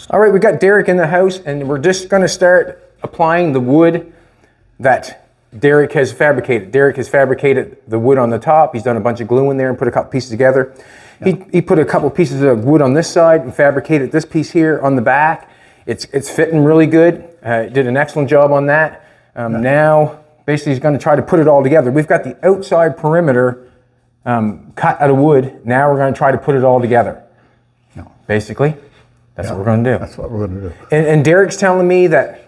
All right, we got Derek in the house, and we're just going to start applying the wood that Derek has fabricated. Derek has fabricated the wood on the top. He's done a bunch of glue in there and put a couple pieces together. Yeah. He put a couple pieces of wood on this side and fabricated this piece here on the back. It's fitting really good. Did an excellent job on that. Now, basically, he's going to try to put it all together. We've got the outside perimeter cut out of wood. Now we're going to try to put it all together. No. Basically, that's what we're going to do. That's what we're going to do. And Derek's telling me that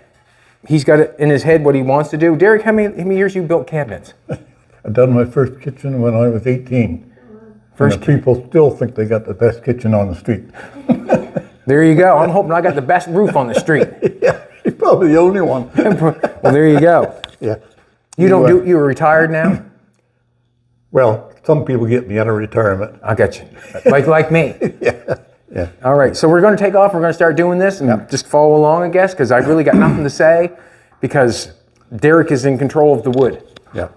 he's got it in his head what he wants to do. Derek, how many years you built cabinets? I done my first kitchen when I was 18. First, people still think they got the best kitchen on the street. There you go. I'm hoping I got the best roof on the street. Yeah, you're probably the only one. Well, there you go. Yeah. You're retired now? Well, some people get me out of retirement. I got you. Like me. Yeah. Yeah. All right, so we're going to take off. We're going to start doing this and just follow along, I guess, because I really got nothing to say because Derek is in control of the wood. Yeah.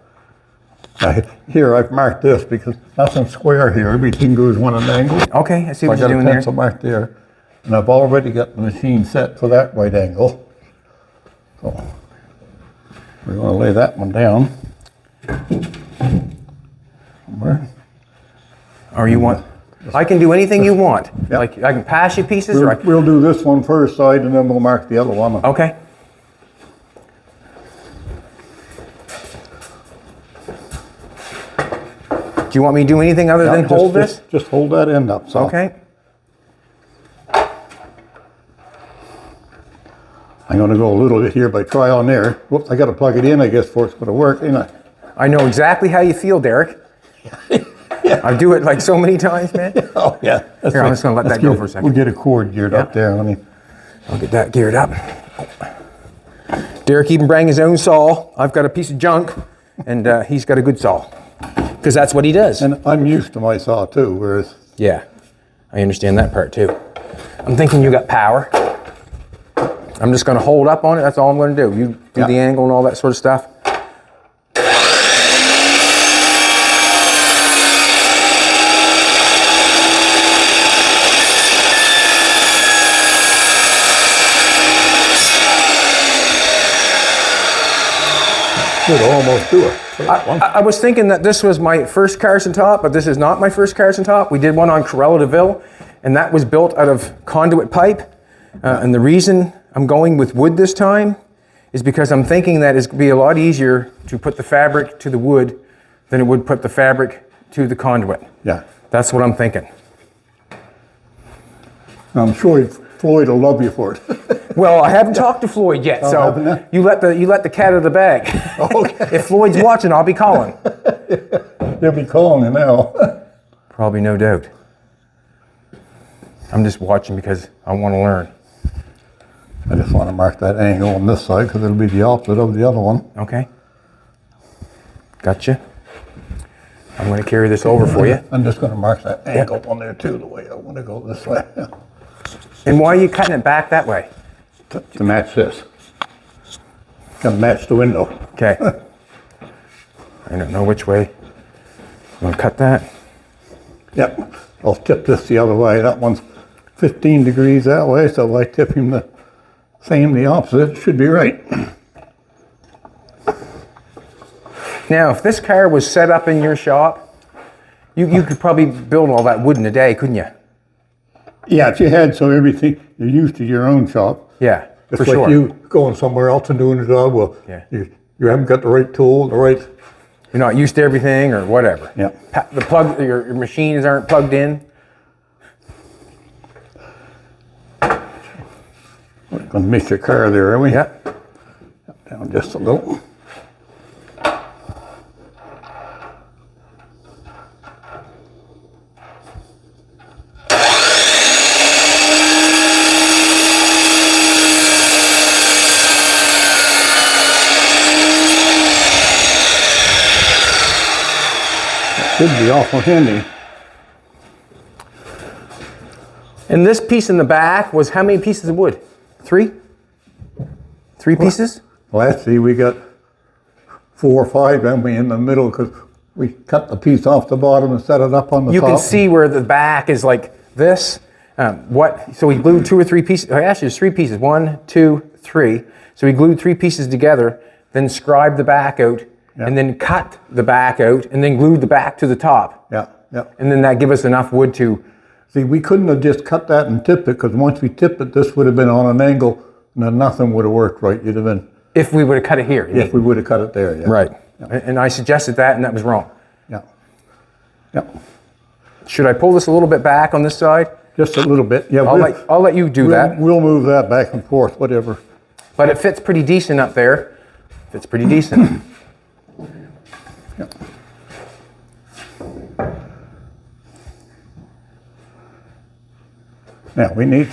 Here, I've marked this because nothing square here. Everything goes one at an angle. Okay, I see what you're doing there. I got a pencil mark there, and I've already got the machine set for that right angle. So we're going to lay that one down. Somewhere. Or you want... I can do anything you want. Yep. Like I can pass you pieces. We'll do this one first side, and then we'll mark the other one. Okay. Do you want me to do anything other than hold this? Just hold that end up. So. Okay. I'm going to go a little bit here by trial and error. Whoops, I got to plug it in, I guess, for it's going to work, ain't I? I know exactly how you feel, Derek. Yeah. I do it like so many times, man. Oh, yeah. Here, I'm just going to let that go for a second. We'll get a cord geared up there. I'll get that geared up. Derek even brought his own saw. I've got a piece of junk, and he's got a good saw. Because that's what he does. And I'm used to my saw, too, whereas... Yeah, I understand that part, too. I'm thinking you got power. I'm just going to hold up on it. That's all I'm going to do. You do the angle and all that sort of stuff. Should almost do it. I was thinking that this was my first Carson top, but this is not my first Carson top. We did one on Corella de Ville, and that was built out of conduit pipe. And the reason I'm going with wood this time is because I'm thinking that it's going to be a lot easier to put the fabric to the wood than it would put the fabric to the conduit. Yeah. That's what I'm thinking. I'm sure Floyd will love you for it. Well, I haven't talked to Floyd yet, so you let the cat out of the bag. Okay. If Floyd's watching, I'll be calling. He'll be calling you now. Probably, no doubt. I'm just watching because I want to learn. I just want to mark that angle on this side because it'll be the opposite of the other one. Okay. Gotcha. I'm going to carry this over for you. I'm just going to mark that angle on there too, the way I want to go this way. And why are you cutting it back that way? To match this. Got to match the window. Okay. I don't know which way. I'm going to cut that. Yep. I'll tip this the other way. That one's 15 degrees that way, so if I tip him the same, the opposite, it should be right. Now, if this car was set up in your shop, you could probably build all that wood in a day, couldn't you? Yeah, if you had so everything, you're used to your own shop. Yeah, it's for like sure. You going somewhere else and doing a job, well, you haven't got the right tool, the right... You're not used to everything or whatever. Yeah. The plug, your machines aren't plugged in. We're going to miss your car there, are we? Yep. Down just a little. Should be awful handy. And this piece in the back was how many pieces of wood? 3? 3 pieces? Well, actually, we got 4 or 5, and we in the middle because we cut the piece off the bottom and set it up on the top. You can see where the back is like this, So we glued 2 or 3 pieces. Actually, there's 3 pieces. 1, 2, 3. So we glued 3 pieces together, then scribed the back out, and then cut the back out, and then glued the back to the top. Yeah, yeah. And then that give us enough wood to. See, we couldn't have just cut that and tipped it, because once we tipped it, this would have been on an angle, and then nothing would have worked right. You'd have been. If we would have cut it here. If we would have cut it there, yeah. Right. Yeah. And I suggested that, and that was wrong. Yeah. Yeah. Should I pull this a little bit back on this side? Just a little bit. Yeah. I'll let you do that. We'll move that back and forth, whatever. But it fits pretty decent up there. Fits pretty decent. Yeah. Now we need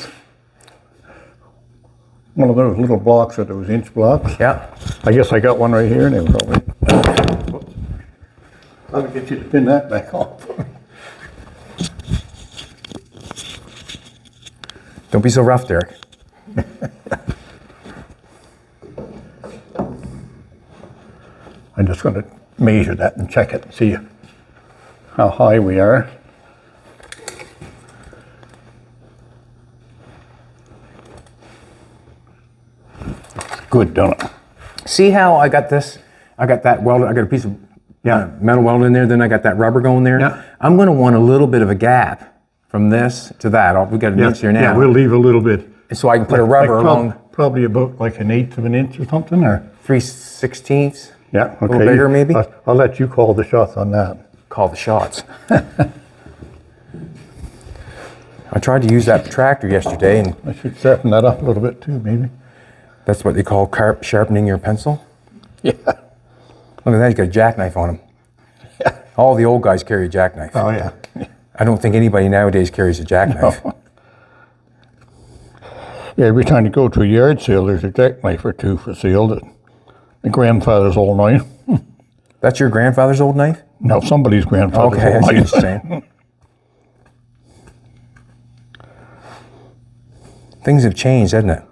one of those little blocks, or those inch blocks. Yeah. I guess I got one right here, and I'll get you to pin that back off. Don't be so rough, Derek. I'm just going to measure that and check it and see how high we are. Good, don't it? See how I got this? I got that welded. I got a piece of metal welded in there. Then I got that rubber going there. Yeah. I'm going to want a little bit of a gap from this to that. We got an inch there now. Yeah, we'll leave a little bit. So I can put a rubber along. Probably about like 1/8 of an inch or something, or 3/16. yeah, okay. A little bigger, maybe. I'll let you call the shots on that. Call the shots. I tried to use that protractor yesterday, and I should sharpen that up a little bit too, maybe. that's what they call sharpening your pencil. Yeah. Look at that, he's got a jackknife on him. Yeah. All the old guys carry a jackknife. Oh yeah. I don't think anybody nowadays carries a jackknife. No. Yeah, every time you go to a yard sale, there's a jackknife or two for sale. That my grandfather's old knife. That's your grandfather's old knife? No, somebody's grandfather's Okay, I old see what knife. you're saying. Things have changed, hasn't it?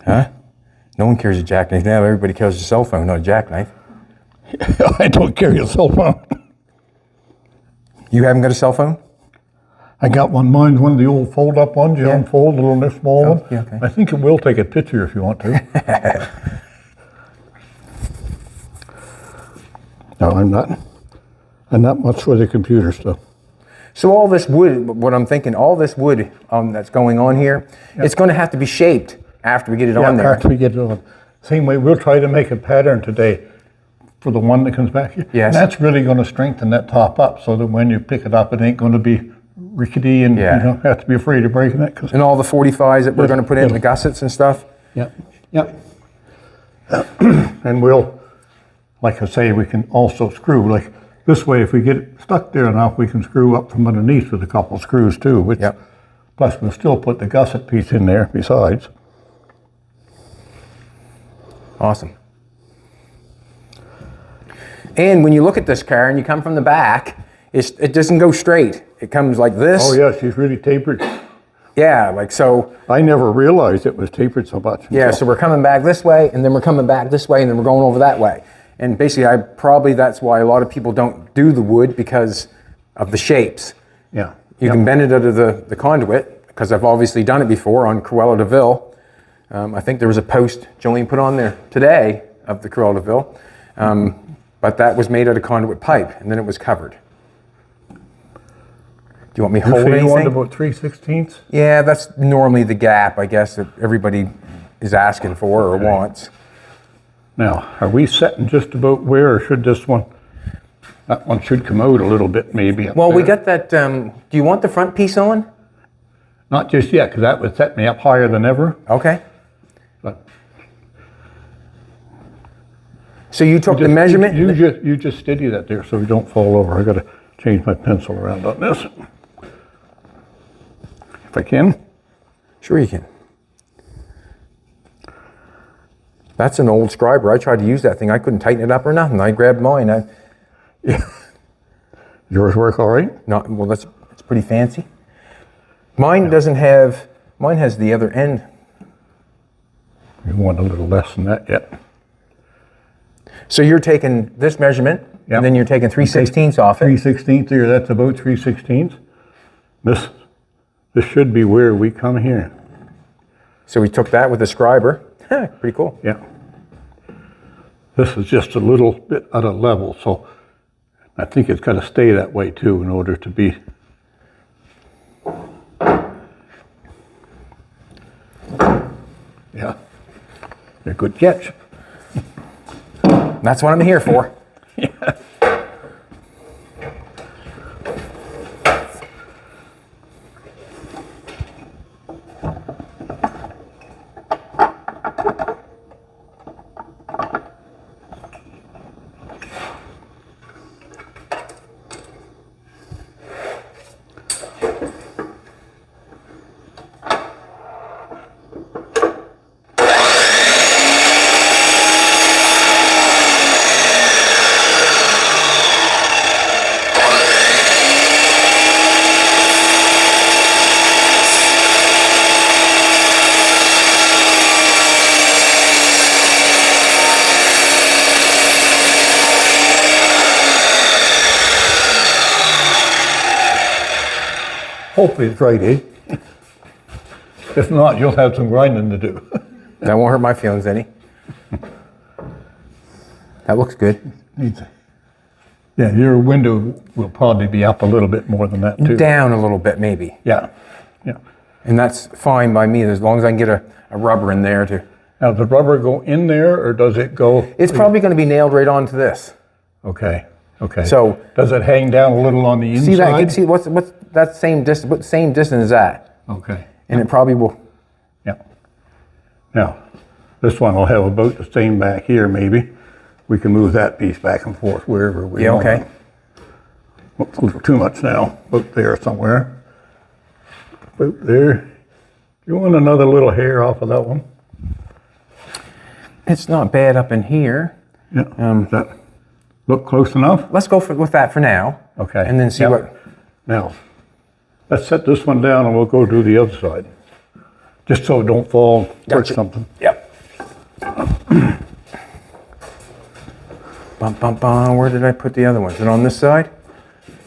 Huh? No one carries a jackknife now. Everybody carries a cell phone, not a jackknife. I don't carry a cell phone. You haven't got a cell phone? I got one. Mine's one of the old fold-up ones. You unfold, the little small one. Yeah, okay. I think it will take a picture if you want to. No, I'm not much for the computer stuff. So all this wood, what I'm thinking, all this wood that's going on here, it's going to have to be shaped after we get it on there. After we get it on. Same way, we'll try to make a pattern today for the one that comes back here. Yes. And that's really going to strengthen that top up, so that when you pick it up, it ain't going to be rickety, and you don't have to be afraid of breaking it. And all the 45s that we're going to put in the gussets and stuff. Yeah, yeah. And we'll, like I say, we can also screw, like this way, if we get it stuck there enough, we can screw up from underneath with a couple screws too, which, plus we'll still put the gusset piece in there besides. Awesome. And when you look at this car and you come from the back, it doesn't go straight. It comes like this. Oh yeah, she's really tapered. Yeah, like so. I never realized it was tapered so much. Yeah, so we're coming back this way, and then we're coming back this way, and then we're going over that way. And basically, that's why a lot of people don't do the wood, because of the shapes. Yeah. You can bend it out of the conduit, because I've obviously done it before on Cruella de Vil. I think there was a post Jolene put on there today of the Cruella de Vil. But that was made out of conduit pipe, and then it was covered. Do you want me to hold anything? You want about 3/16? Yeah, that's normally the gap, I guess, that everybody is asking for or wants. Now, are we setting just about where, or should this one, that one should come out a little bit maybe? Well, we got that, do you want the front piece on? Not just yet, because that would set me up higher than ever. Okay. But so you took the measurement? You just steady that there so we don't fall over. I got to change my pencil around on this. If I can. Sure you can. That's an old scriber. I tried to use that thing. I couldn't tighten it up or nothing. I grabbed mine. Yours work all right? Not well. It's pretty fancy. Mine doesn't have. Mine has the other end. You want a little less than that yet. So you're taking this measurement, and then you're taking 3/16 off it. 3/16 there. That's about 3/16. This should be where we come here. So we took that with the scriber. Pretty cool. Yeah. This is just a little bit out of level, so I think it's got to stay that way too in order to be. Yeah. A good catch. That's what I'm here for. Yeah. Hopefully it's right, eh? If not, you'll have some grinding to do. That won't hurt my feelings any. That looks good. Yeah, your window will probably be up a little bit more than that too. Down a little bit, maybe. Yeah, yeah. And that's fine by me, as long as I can get a rubber in there to. Now, does the rubber go in there, or does it go? It's probably going to be nailed right onto this. Okay, okay. So does it hang down a little on the inside? see that? See what's that same distance? What same distance is that? Okay. And it probably will. Yeah. Now, this one will have about the same back here, maybe. We can move that piece back and forth wherever we want. Okay. Oops, a little too much now. About there somewhere. About there. You want another little hair off of that one? It's not bad up in here. Yeah. Does that look close enough? Let's go with that for now. Okay. And then see what. Now, let's set this one down and we'll go do the other side. Just so it don't fall, break something. Yep. Bum, bum, bum. Where did I put the other one? Is it on this side?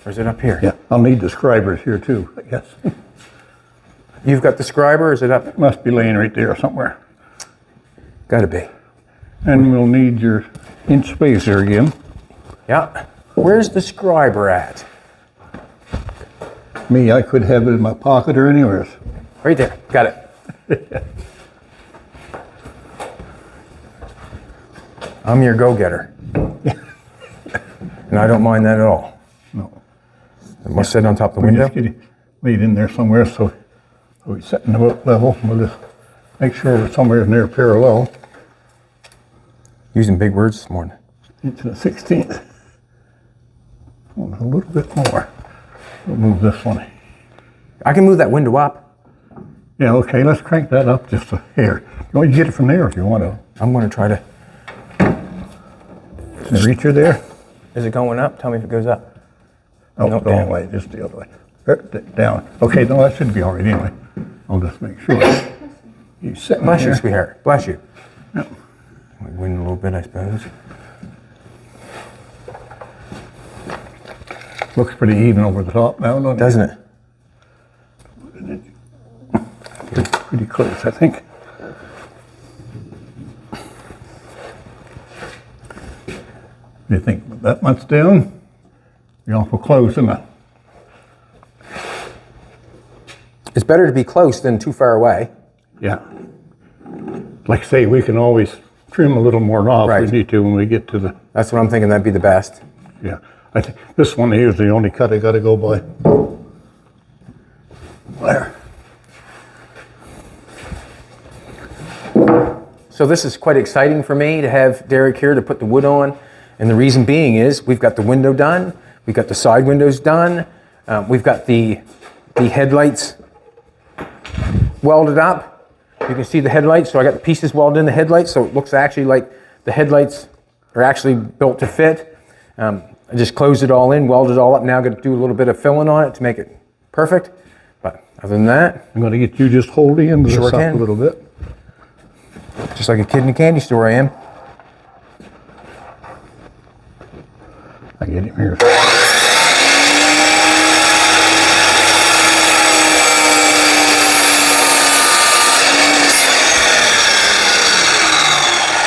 Or is it up here? Yeah, I'll need the scribers here too, I guess. You've got the scriber, or is it up? It must be laying right there somewhere. Gotta be. And we'll need your inch spacer again. Yeah. Where's the scriber at? Me, I could have it in my pocket or anywhere. Right there. Got it. I'm your go-getter. And I don't mind that at all. No. It must sit on top of the We window. just get it laid in there somewhere so we set in about level. We'll just make sure we're somewhere near parallel. Using big words this morning. Inch and a 16th. Oh, a little bit more. We'll move this one. I can move that window up. Yeah, okay, let's crank that up just a hair. You want to get it from there if you want to. I'm going to try to. Can you reach her there? Is it going up? Tell me if it goes up. Oh, Nope, the wrong down. way, just the other way. Down. Okay, no, that should be all right anyway. I'll just make sure. He's sitting Bless you, there. sweetheart. Bless you. Yep. Might win a little bit, I suppose. Looks pretty even over the top now, Doesn't it? Pretty close, I think. You think that much down? You're awful close, isn't it? It's better to be close than too far away. Yeah. Like I say, we can always trim a little more off Right. if we need to when we get to the, That's what I'm thinking. That'd be the best. yeah. I think this one here is the only cut I gotta go by. There. So this is quite exciting for me to have Derek here to put the wood on. And the reason being is we've got the window done. We've got the side windows done. We've got the headlights welded up. You can see the headlights. So I got the pieces welded in the headlights. So it looks actually like the headlights are actually built to fit. I just closed it all in, welded it all up. Now I've got to do a little bit of filling on it to make it perfect. But other than that, I'm gonna get you just holding into Sure this up can. a little bit. just like a kid in a candy store I am. I get him here.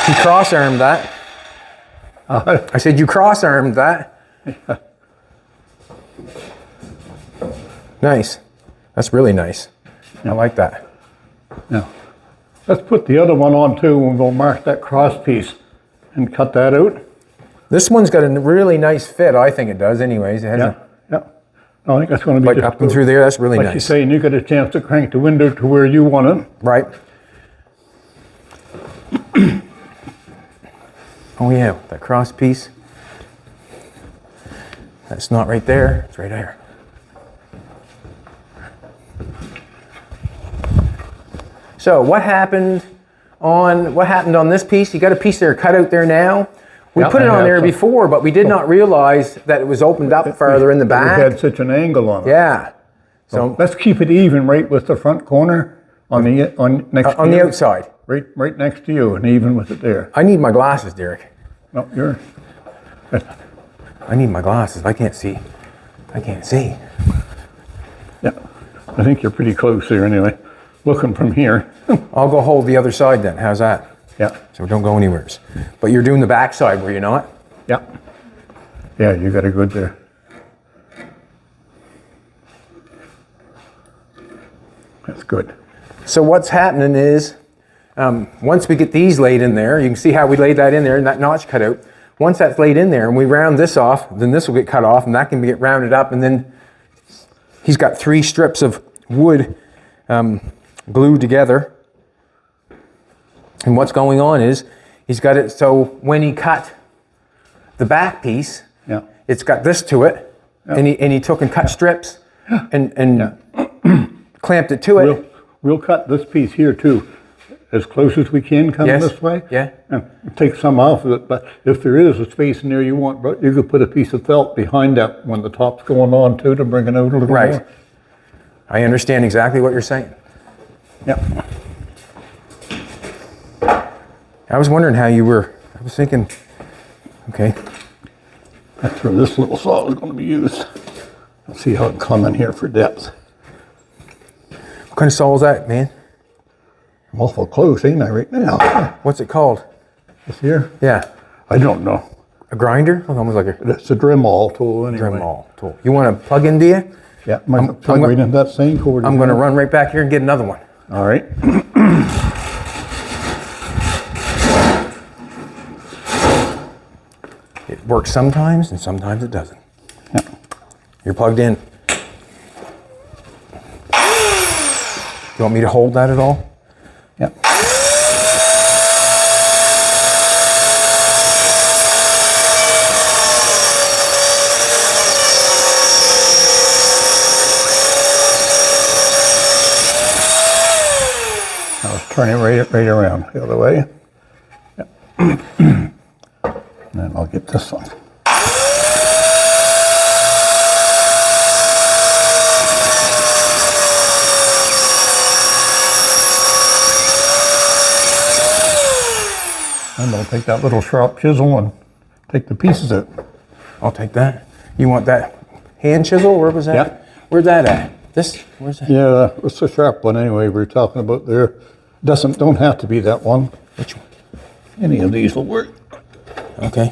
You cross-armed that. I said you cross-armed that. Nice. That's really nice. I like that. Now, let's put the other one on too, and we'll mark that cross piece and cut that out. This one's got a really nice fit. I think it does anyways. It has Yeah. I think that's going to be like just up and through there. That's really like nice. you say, and you get a chance to crank the window to where you want it. Right. Oh yeah, that cross piece. That's not right there. It's right there. So what happened on this piece? You got a piece there cut out there now. We put it on there before, but we did not realize that it was opened up farther in the back. It had such an angle on it. Yeah. So let's keep it even right with the front corner on the outside. Right next to you, and even with it there. I need my glasses, Derek. No, you're. I need my glasses. I can't see. I can't see. Yeah, I think you're pretty close here anyway. Looking from here. I'll go hold the other side then. How's that? Yeah. So don't go anywhere. But you're doing the back side, were you not? Yeah. Yeah, you got a good there. That's good. So what's happening is, once we get these laid in there, you can see how we laid that in there and that notch cut out. Once that's laid in there and we round this off, then this will get cut off and that can get rounded up, and then he's got 3 strips of wood glued together. And what's going on is he's got it so when he cut the back piece, Yeah. it's got this to it, and he took and cut strips and clamped it to it. We'll cut this piece here too, as close as we can coming this way. Yeah. And take some off of it, but if there is a space in there you want, but you could put a piece of felt behind that when the top's going on too to bring it out a little Right. more. I understand exactly what you're saying. Yeah. I was wondering how you were. I was thinking, okay. That's where this little saw is going to be used. Let's see how it come in here for depth. What kind of saw is that, man? I'm awful close, ain't I, right now? What's it called? This here? Yeah. I don't know. A grinder? Almost like a It's a Dremel tool anyway. Dremel tool. You want to plug in, do you? Yeah, might plug right in that same cord. I'm going to run right back here and get another one. All right. It works sometimes and sometimes it doesn't. Yeah. You're plugged in. You want me to hold that at all? Yeah. Now let's turn it right around the other way. Yeah. And then I'll get this one. And I'll take that little sharp chisel and take the pieces out. I'll take that. You want that hand chisel? Where was that? Yeah. Where's that at? This? Where's that? Yeah, it's a sharp one anyway we were talking about there. Don't have to be that one. Which one? Any of these will work. Okay.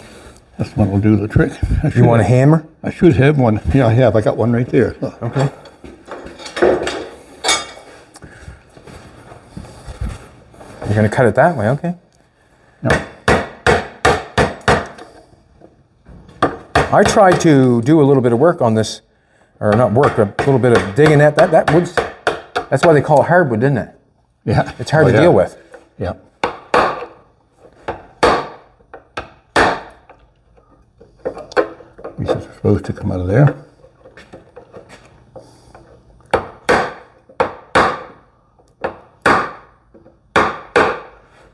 This one will do the trick. You want a hammer? I should have one. Yeah, I have. I got one right there. Look. Okay. You're going to cut it that way, okay? No. I tried to do a little bit of work on this, or not work, but a little bit of digging at that wood's, that's why they call it hardwood, isn't it? Yeah. It's hard to deal with. Yeah. Pieces are supposed to come out of there.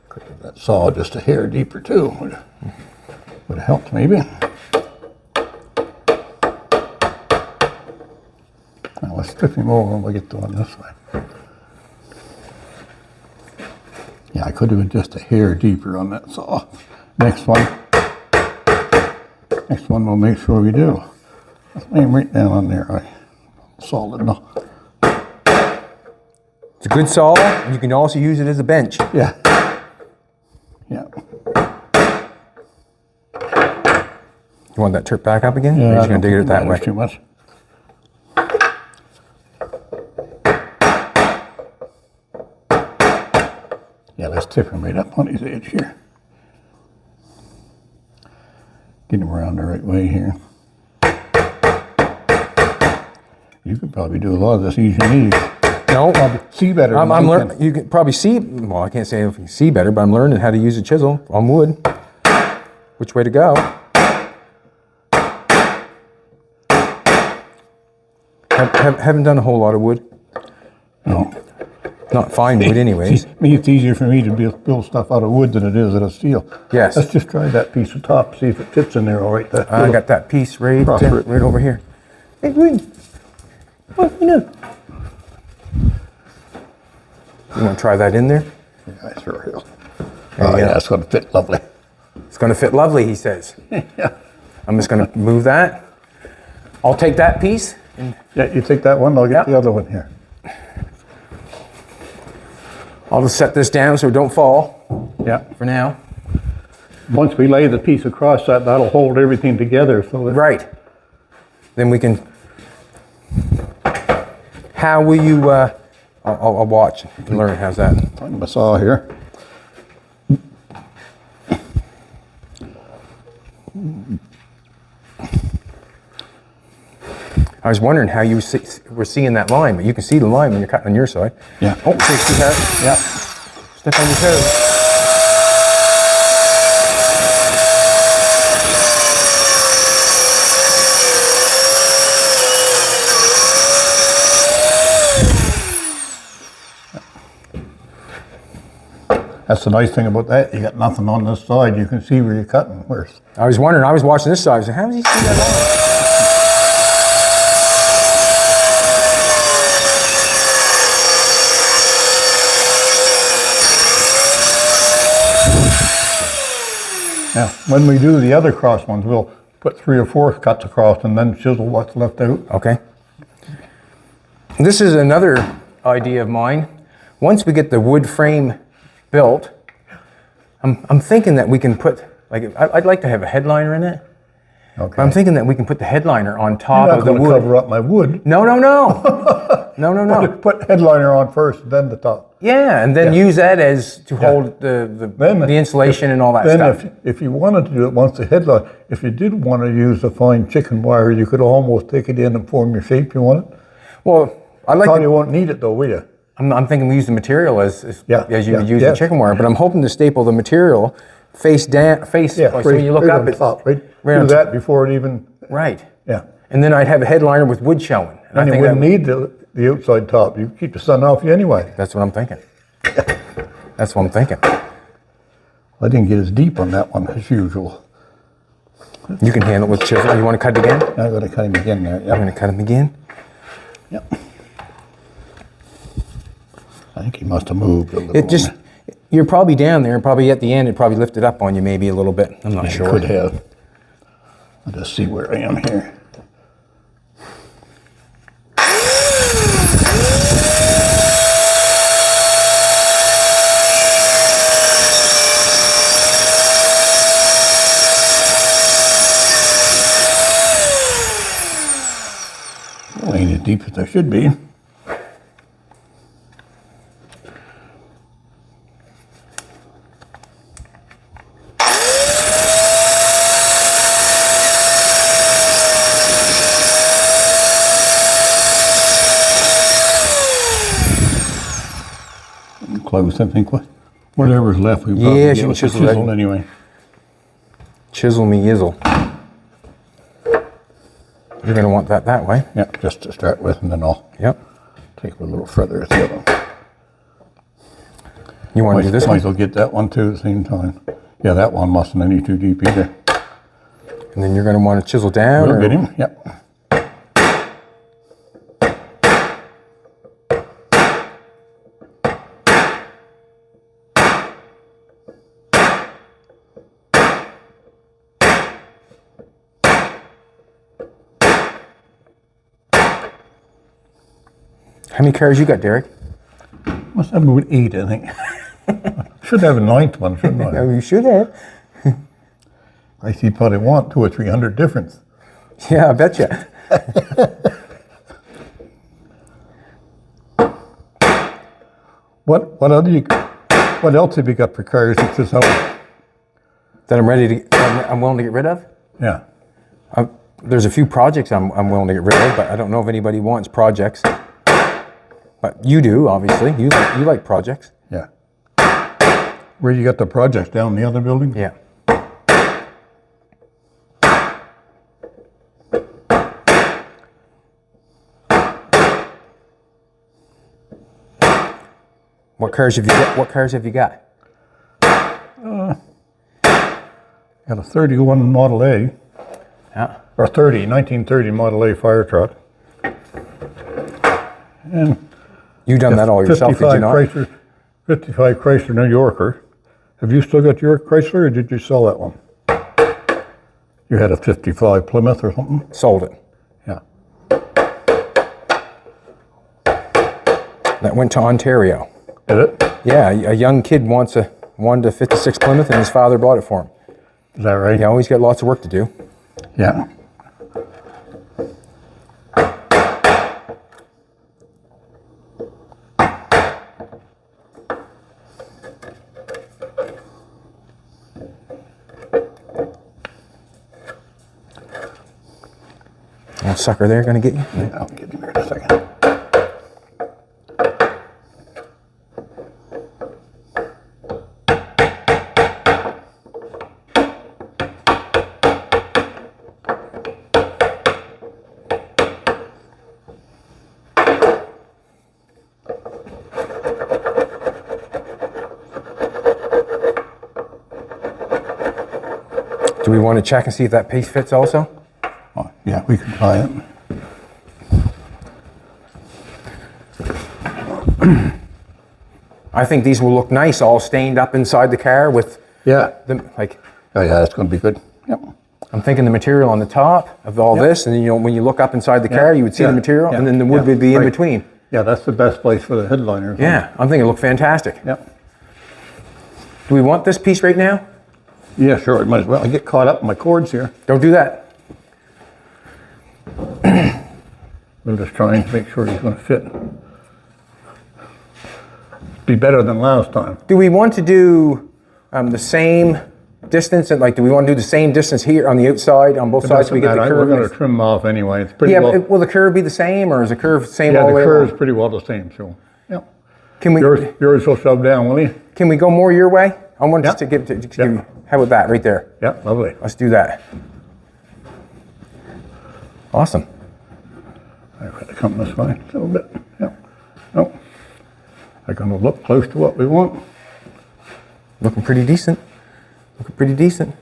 Could have that saw just a hair deeper too. Would have helped maybe. Now let's flip him over and we'll get the one this way. Yeah, I could have been just a hair deeper on that saw. Next one we'll make sure we do. Let's lay him right down on there. Solid enough. It's a good saw, and you can also use it as a bench. Yeah. Yeah. You want that tip back up again? Or are you just going to dig it that way? Too much. Yeah, let's tip him right up on his edge here. Get him around the right way here. You could probably do a lot of this easy and easy. No, Probably see better. I'm learning. You can probably see. Well, I can't say if you see better, but I'm learning how to use a chisel on wood. Which way to go? Haven't done a whole lot of wood. No. Not fine wood, anyways. Me, it's easier for me to build stuff out of wood than it is out of steel. Yes. Let's just try that piece of top, see if it fits in there all right. I got that piece right over here. Hey, Green. What you know? You want to try that in there? Yeah, I sure will. Oh, yeah, it's going to fit lovely. It's going to fit lovely, he says. Yeah. I'm just going to move that. I'll take that piece. And Yeah, you take that one, I'll get the other one here. I'll just set this down so it don't fall Yeah. for now. Once we lay the piece across that, that'll hold everything together. So that Right. Then we can... How will you... I'll watch and learn. How's that? Find my saw here. I was wondering how you were seeing that line, but you can see the line when you're cutting on your side. Yeah. Oh, see that? Yeah. Step on your toes. That's the nice thing about that. You got nothing on this side. You can see where you're cutting. Where's I was wondering, I was watching this side, I was like, how does he see that line? Now, when we do the other cross ones, we'll put 3 or 4 cuts across and then chisel what's left out. Okay. This is another idea of mine. Once we get the wood frame built, I'm thinking that we can put, like, I'd like to have a headliner in it. Okay. But I'm thinking that we can put the headliner on top You're not of the going to wood. cover up my wood. No. No. Put headliner on first, then the top. Yeah, and then use that as to hold the insulation and all that stuff. Then if you wanted to do it once the headliner, if you did want to use a fine chicken wire, you could almost take it in and form your shape you want it. Well, I like Probably won't need it though, will you? I'm thinking we use the material as you would use yeah. the chicken wire, but I'm hoping to staple the material face down, so when you look up, it's top, right? right Do on that before it even. right. Yeah. And then I'd have a headliner with wood showing. And And you wouldn't need the outside top. You keep the sun off you anyway. That's what I'm thinking. That's what I'm thinking. I didn't get as deep on that one as usual. You can handle it with chisel. You want to cut it again? I'm going to cut him again there. I'm Yep. going to cut him again. Yep. I think he must have moved a little. It just, you're probably down there, and probably at the end, it probably lifted up on you maybe a little bit. I'm not sure. Could have. I'll just see where I am here. Well, ain't as deep as I should be. Close, I think. Whatever's left, we probably Yeah, get with the chisel chisel anyway. Chisel me yizzle. You're going to want that way. Yep, just to start with, and then I'll Yep. take it a little further at the other one. You want to do this Might one? as well get that one too at the same time. Yeah, that one mustn't be too deep either. And then you're going to want to chisel down? We'll or- get him, yep. How many cars you got, Derek? Must have about 8, I think. Should have a 9th one, shouldn't I? Oh, you should have. I see probably want 200 or 300 difference. Yeah, I betcha. What else have you got for cars at this house? That I'm willing to get rid of? Yeah. There's a few projects I'm willing to get rid of, but I don't know if anybody wants projects. But you do, obviously. You like projects. Yeah. Where you got the projects, down in the other building? Yeah. What cars have you got? What cars have you got? Got a 31 Model A. Yeah. Or 1930 Model A fire truck. And You done that all yourself, did you not? 55 Chrysler New Yorker. Have you still got your Chrysler, or did you sell that one? You had a 55 Plymouth or something? Sold it. Yeah. That went to Ontario. Did it? Yeah, a young kid wanted a 56 Plymouth, and his father bought it for him. Is that right? He always got lots of work to do. Yeah. That sucker there gonna get you? I'll get him here in a second. Do we want to check and see if that piece fits also? Oh, yeah, we can try it. I think these will look nice, all stained up inside the car with Yeah. the, like, Oh, yeah, that's going to be good. Yep. I'm thinking the material on the top of all this, and then, when you look up inside the car, you would see the material, Yeah. and then the wood would be in Right. between. Yeah, that's the best place for the headliner. Yeah, I'm thinking it look fantastic. Yep. Do we want this piece right now? Yeah, sure. I might as well. I get caught up in my cords here. Don't do that. We'll just try and make sure he's going to fit. Be better than last time. Do we want to do the same distance, and do we want to do the same distance here on the outside on both sides so we get the We're curve? going to trim them off anyway. It's pretty Yeah, well. but will the curve be the same, or is the curve same Yeah, all the the way curve's around? pretty well the same. So, yeah. Can we Yours will shove down, will you? can we go more your way? I want Yeah. to give you, how about that right there? Yeah, lovely. Let's do that. Awesome. I've got to come this way a little bit. Yeah. No. They're going to look close to what we want. Looking pretty decent. Looking pretty decent.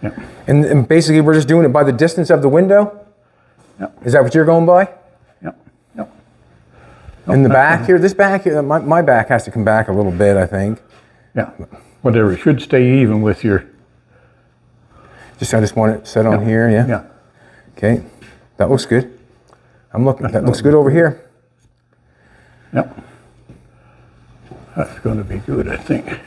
Yeah. And basically, we're just doing it by the distance of the window? Yeah. Is that what you're going by? Yeah. Yeah. In the back here? This back here, my back has to come back a little bit, I think. Yeah. Whatever. It should stay even with your. I just want it set on here, yeah? Yeah. Okay. That looks good. That looks good over here. Yep. That's going to be good, I think.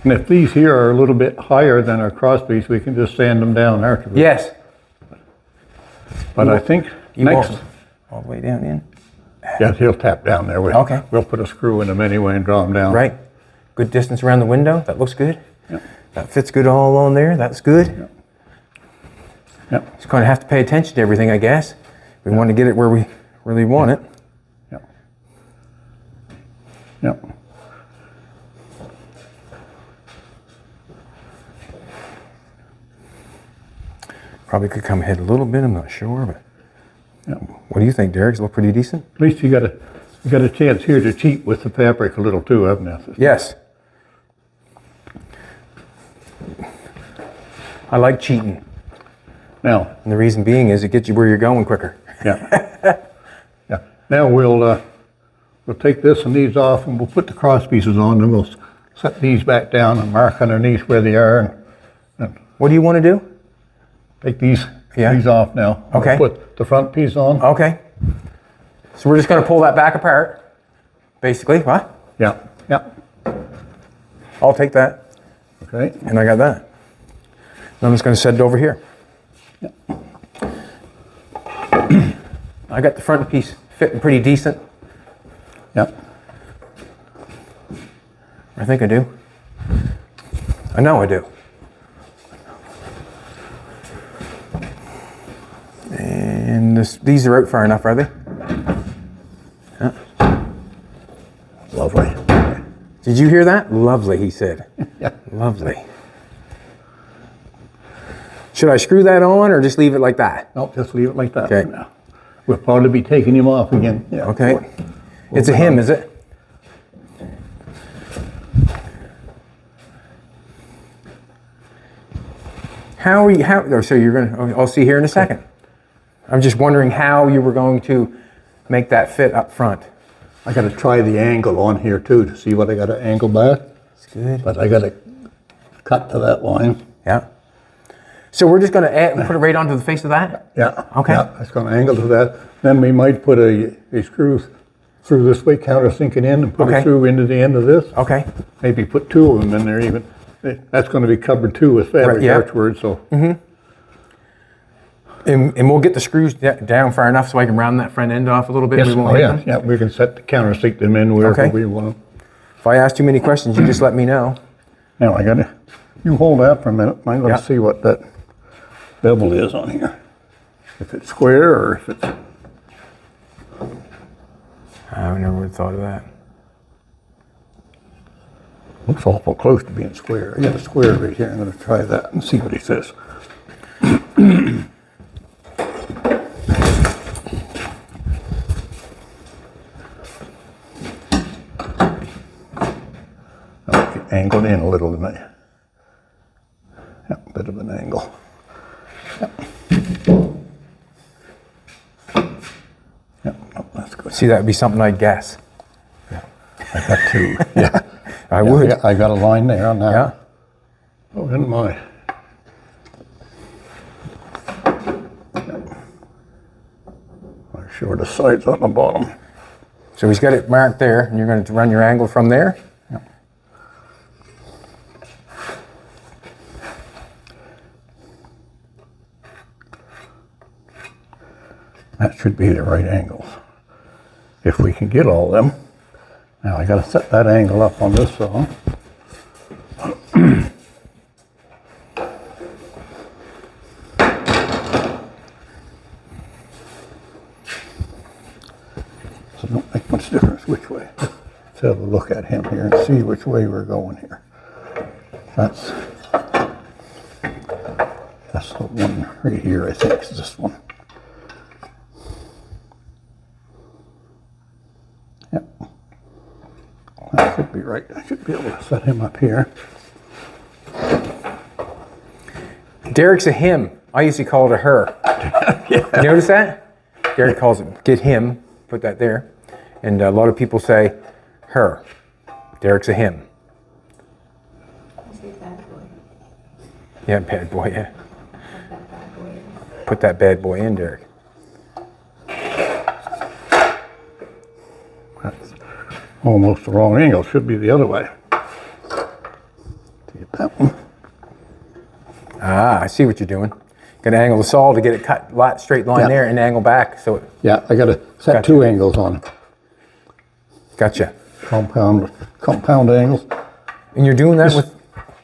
If these here are a little bit higher than our crosspiece, we can just sand them down afterwards. Yes. But I think next. won't. All the way down in. Yeah, he'll tap down there. Okay. We'll put a screw in them anyway and draw them down. Right. Good distance around the window. That looks good. Yep. That fits good all on there. That's good. Yep. Yep. Just going to have to pay attention to everything, I guess. We want to get it where we really want it. Yep. Yep. Probably could come ahead a little bit. I'm not sure, but Yep. what do you think, Derek? Does it look pretty decent? At least you got a chance here to cheat with the fabric a little too, haven't you? Yes. I like cheating. Now. And the reason being is it gets you where you're going quicker. Yeah. Yeah. Now we'll take this and these off, and we'll put the cross pieces on, and we'll set these back down and mark underneath where they are. And What do you want to do? take these Yeah. off now. Okay. We'll put the front piece on. Okay. So we're just going to pull that back apart, basically, huh? Yeah. Yeah. I'll take that. Okay. And I got that. And I'm just going to set it over here. Yep. I got the front piece fitting pretty decent. Yep. I think I do. I know I do. And these are out far enough, are they? Yeah. Lovely. Did you hear that? Lovely, he said. Yeah. Lovely. Should I screw that on or just leave it like that? Nope, just leave it like that Okay. for now. We'll probably be taking him off again. Yeah. Okay. It's a him, is it? How are you, oh, so you're going to, I'll see here in a second. I'm just wondering how you were going to make that fit up front. I got to try the angle on here too to see what I got to angle back. That's good. But I got to cut to that line. Yeah. So we're just going to add, put it right onto the face of that? Yeah. Okay. Yeah, it's going to angle to that. Then we might put a screw through this way, countersink it in, and put Okay. it through into the end of this. Okay. Maybe put two of them in there even. That's going to be covered too with fabric yeah. afterwards. So. And we'll get the screws down far enough so I can round that front end off a little bit. Yes. We won't Oh hit yeah. them? Yeah. We can set the countersink them in wherever Okay. we want them. If I ask too many questions, you just let me know. Now I got to. You hold that for a minute. I'm going Yeah. to see what that bevel is on here. If it's square or if it's. I never would have thought of that. Looks awful close to being square. I got a square right here. I'm going to try that and see what he says. Angled in a little tonight. Yeah, a bit of an angle. Yeah, oh, that's good. See, that would be something I'd guess. I got two. Yeah, I would. I got a line there on that. Yeah. Oh, didn't mind. My shortest side's on the bottom. So he's got it marked there, and you're going to run your angle from there. That should be the right angles. If we can get all of them. Now I got to set that angle up on this saw. So it don't make much difference which way. Let's have a look at him here and see which way we're going here. That's the one right here, I think, is this one. Yep. That should be right. I should be able to set him up here. Derek's a him. I usually call it a her. Yeah. You notice that? Derek calls it, get him, put that there. And a lot of people say her. Derek's a him. You say bad boy. Yeah, bad boy, yeah. Put that bad boy in. Put that bad boy in, Derek. That's almost the wrong angle. Should be the other way. To get that one. Ah, I see what you're doing. Got to angle the saw to get it cut straight line Yeah. there and angle back. So it, Yeah, I got to set Gotcha. two angles on it. gotcha. Compound angles. And you're doing that with,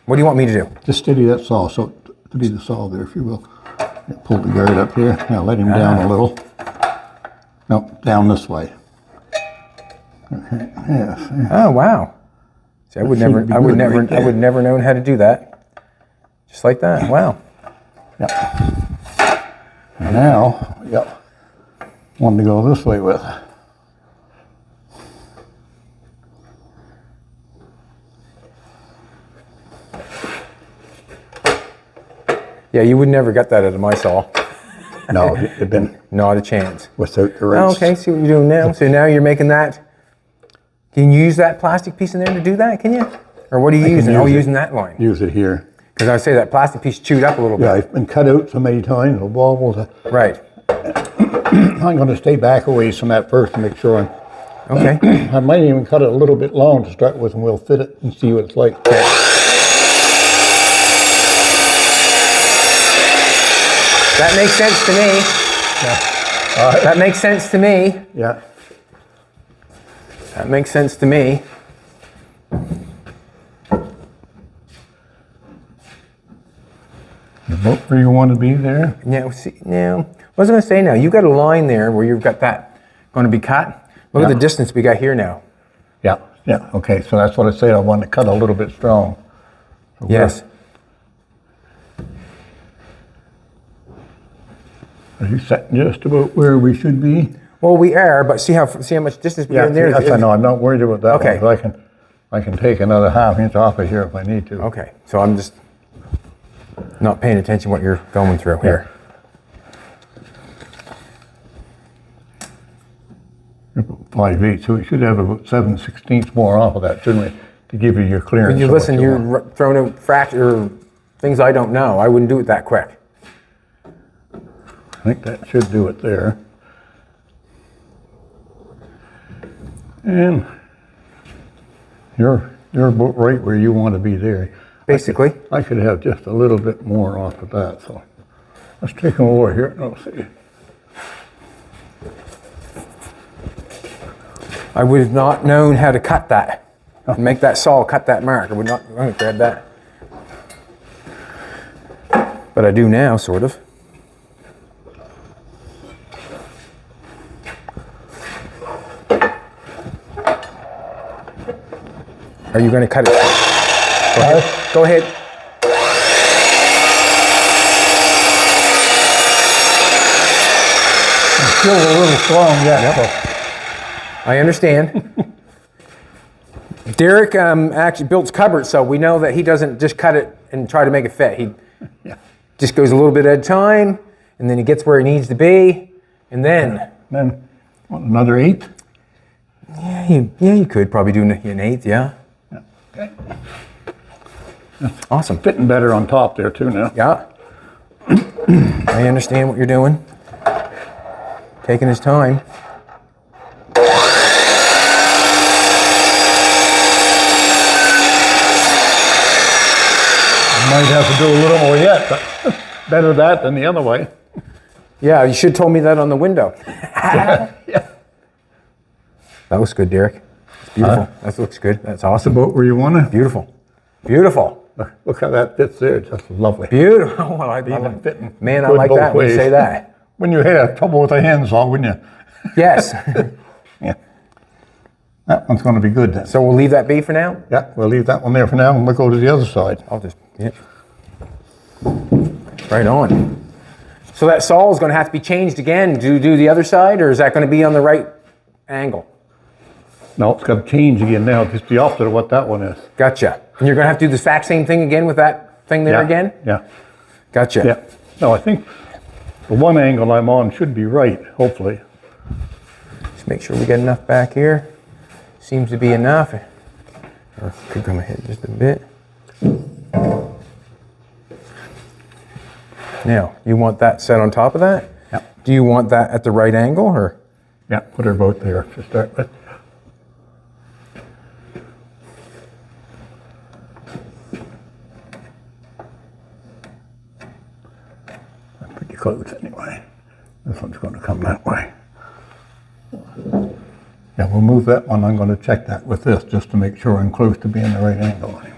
what do you want me to do? Just steady that saw, so to be the saw there, if you will. Yeah, pull the guard up here. Now let him down a little. No, down this way. Okay. Yes. Yeah. Oh, wow. See, I would never, should be I would good never, right I would there. never known how to do that. Just like that. Wow. Yep. And now, yep, one to go this way with. Yeah, you would never get that out of my saw. No, it'd been Not a chance. without the Oh, rates. okay, see what you're doing now. So now you're making that. Can you use that plastic piece in there to do that? Can you? Or what are you using? use Oh, it. using that line. Use it here. Because I would say that plastic piece chewed up a little Yeah, bit. it's been cut out so many times, it'll wobble. Right. I'm going to stay back a ways from that first to make sure I'm Okay. I might even cut it a little bit long to start with, and we'll fit it and see what it's like. Okay. That makes sense to me. Yeah. That makes sense to me. Yeah. That makes sense to me. About where you want to be there. Now, see, now, what was I going to say now? You got a line there where you've got that going to be cut. Look at the distance we got here now. Yeah. Yeah. Okay. So that's what I say. I want to cut a little bit strong. So Yes. Are you set just about where we should be? Well, we are, but see how much distance we got in there? Yes, I know. I'm not worried about that Okay. one. 'Cause I can take another ½ inch off of here if I need to. Okay, so I'm just not paying attention to what you're going through here. You're about 5/8, so we should have about 7/16 more off of that, shouldn't we? To give you your clearance. When you of what listen, you you're want. throwing out fracture things I don't know. I wouldn't do it that quick. I think that should do it there. And you're about right where you want to be there. Basically. I could have just a little bit more off of that, so let's take them over here and I'll see. I would have not known how to cut that. And make that saw cut that mark. I would not, I'm going to grab that. But I do now, sort of. Are you going to cut it? Go ahead. Go ahead. It's still a little strong yet. So. I understand. Derek actually builds cupboards, so we know that he doesn't just cut it and try to make it fit. He just goes a little bit at a time, and then he gets where he needs to be, and then... Then what, another 8? Yeah, you could probably do an eighth, yeah. Okay. Awesome. Fitting better on top there too now. Yeah. I understand what you're doing. Taking his time. Might have to do a little more yet, but better that than the other way. Yeah, you should have told me that on the window. Yeah. That looks good, Derek. It's beautiful. That looks good. That's awesome. About where you want to. Beautiful. Beautiful. Look how that fits there. Just lovely. Beautiful. Well, I love it. Fitting Man, I good like both that when you ways. say that. When you had trouble with the handsaw, wouldn't you? Yes. Yeah. That one's going to be good then. So we'll leave that be for now? Yeah, we'll leave that one there for now and we'll go to the other side. I'll just, yeah. Right on. So that saw is going to have to be changed again to do the other side, or is that going to be on the right angle? No, it's got to change again now. It's the opposite of what that one is. Gotcha. And you're going to have to do the exact same thing again with that thing there Yeah, again? Yeah. Gotcha. Yeah. No, I think the one angle I'm on should be right, hopefully. Just make sure we get enough back here. Seems to be enough. Or could come ahead just a bit. Now, you want that set on top of that? Yeah. Do you want that at the right angle, or? Yeah, put her both there to start with. That's pretty close anyway. This one's going to come that way. Yeah, we'll move that one. I'm going to check that with this just to make sure I'm close to being the right angle on him.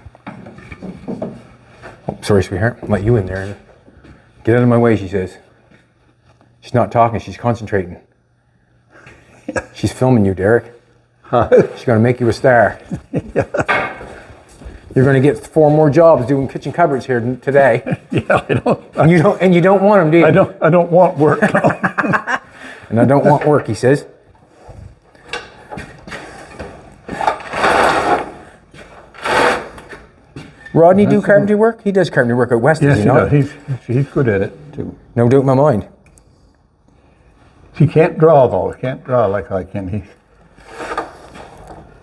Oh, sorry, sweetheart. I'll let you in there. Get out of my way, she says. She's not talking, she's concentrating. She's filming you, Derek. She's going to make you a star. You're going to get 4 more jobs doing kitchen cupboards here today. Yeah, I don't. And you don't want them, do you? I don't want work. And I don't want work, he says. Rodney do carpentry work? He does carpentry work out west, Yes, does he he not? does. He's good at it too. No doubt in my mind. He can't draw though. He can't draw like I can.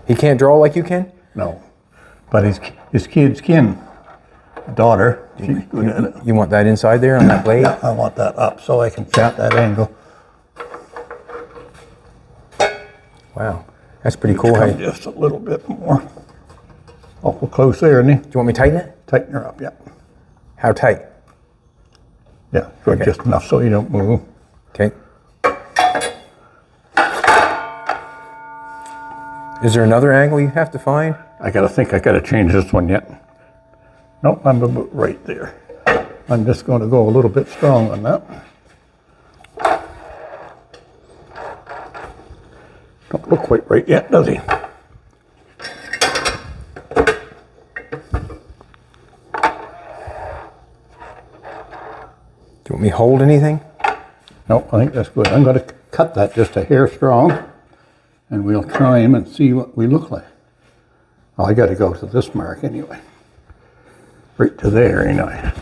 He can't draw like you can? No, but his kid's kin, daughter, she's good at it. You want that inside there on that blade? Yeah, I want that up so I can set that angle. Wow. That's pretty cool. Hey, Come do just a little bit more. Awful close there, isn't he? you want me to tighten it? Tighten her up, yeah. How tight? Yeah, good, just enough so you don't move. Okay. Is there another angle you have to find? I gotta change this one yet. Nope, I'm about right there. I'm just gonna go a little bit strong on that. Don't look quite right yet, does he? Do you want me to hold anything? Nope, I think that's good. I'm gonna cut that just a hair strong, and we'll try him and see what we look like. Oh, I gotta go to this mark anyway. Right to there, anyway.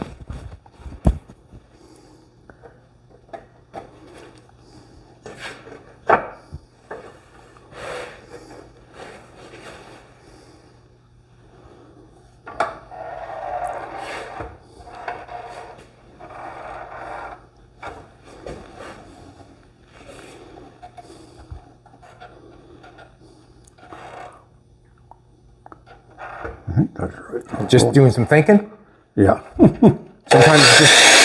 I think that's right. Just doing some thinking? Yeah. Sometimes it's just...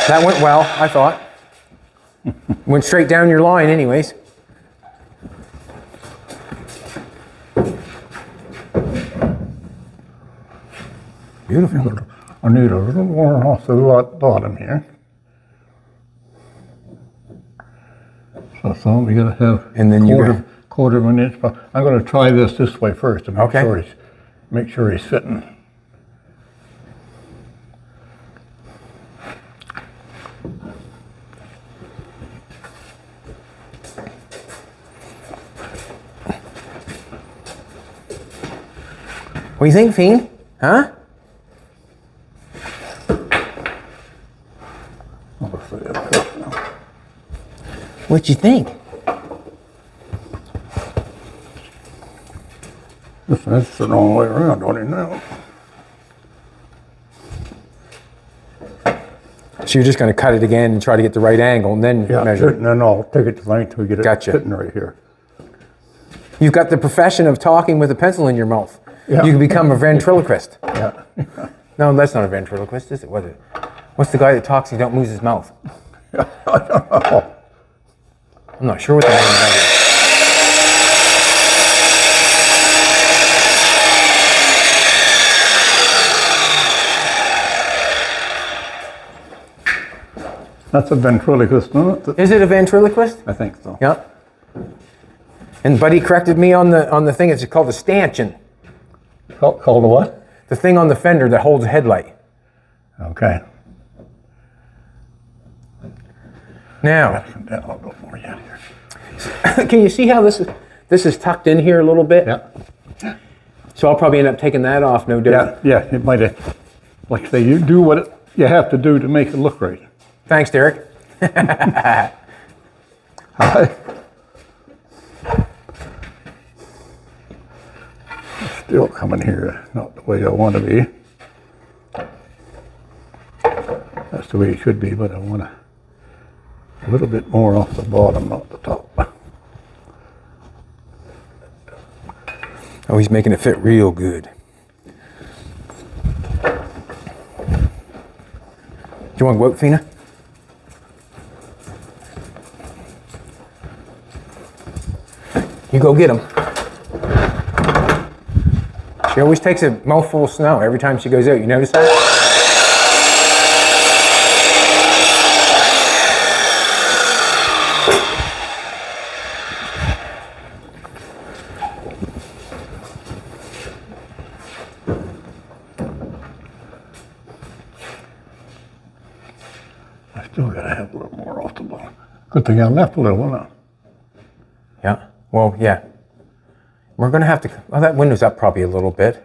That went well, I thought. Went straight down your line anyways. Beautiful. I need a little more off the bottom here. So we gotta have And then quarter of an inch. I'm gonna try this way first to Okay. make sure he's fitting. What do you think, Fiend? Huh? Obviously, that's good now. What you think? That's the wrong way around on it now. So you're just going to cut it again and try to get the right angle and then Yeah, measure. and then I'll take it to length till we get it Gotcha. fitting right here. You've got the profession of talking with a pencil in your mouth. Yeah. You can become a ventriloquist. Yeah. No, that's not a ventriloquist, is it? What is it? What's the guy that talks and he don't move his mouth? Oh, I'm not sure what the name of that that's a ventriloquist, no? is. Is it a ventriloquist? I think so. Yeah. And Buddy corrected me on the thing. It's called a stanchion. Called a what? The thing on the fender that holds a headlight. Okay. Now, Come down a little more yet here. can you see how this is tucked in here a little bit? Yeah. So I'll probably end up taking that off, no doubt. Yeah, it might have, like I say, you do what you have to do to make it look right. Thanks, Derek. Still coming here, not the way I want to be. That's the way it should be, but I want a little bit more off the bottom, not the top. Oh, he's making it fit real good. Do you want to go out, Fina? You go get him. She always takes a mouthful of snow every time she goes out. You notice that? I still gotta have a little more off the bottom. Good thing I left a little, wasn't I? Yeah. Well, yeah. We're going to have to... Well, that window's up probably a little bit.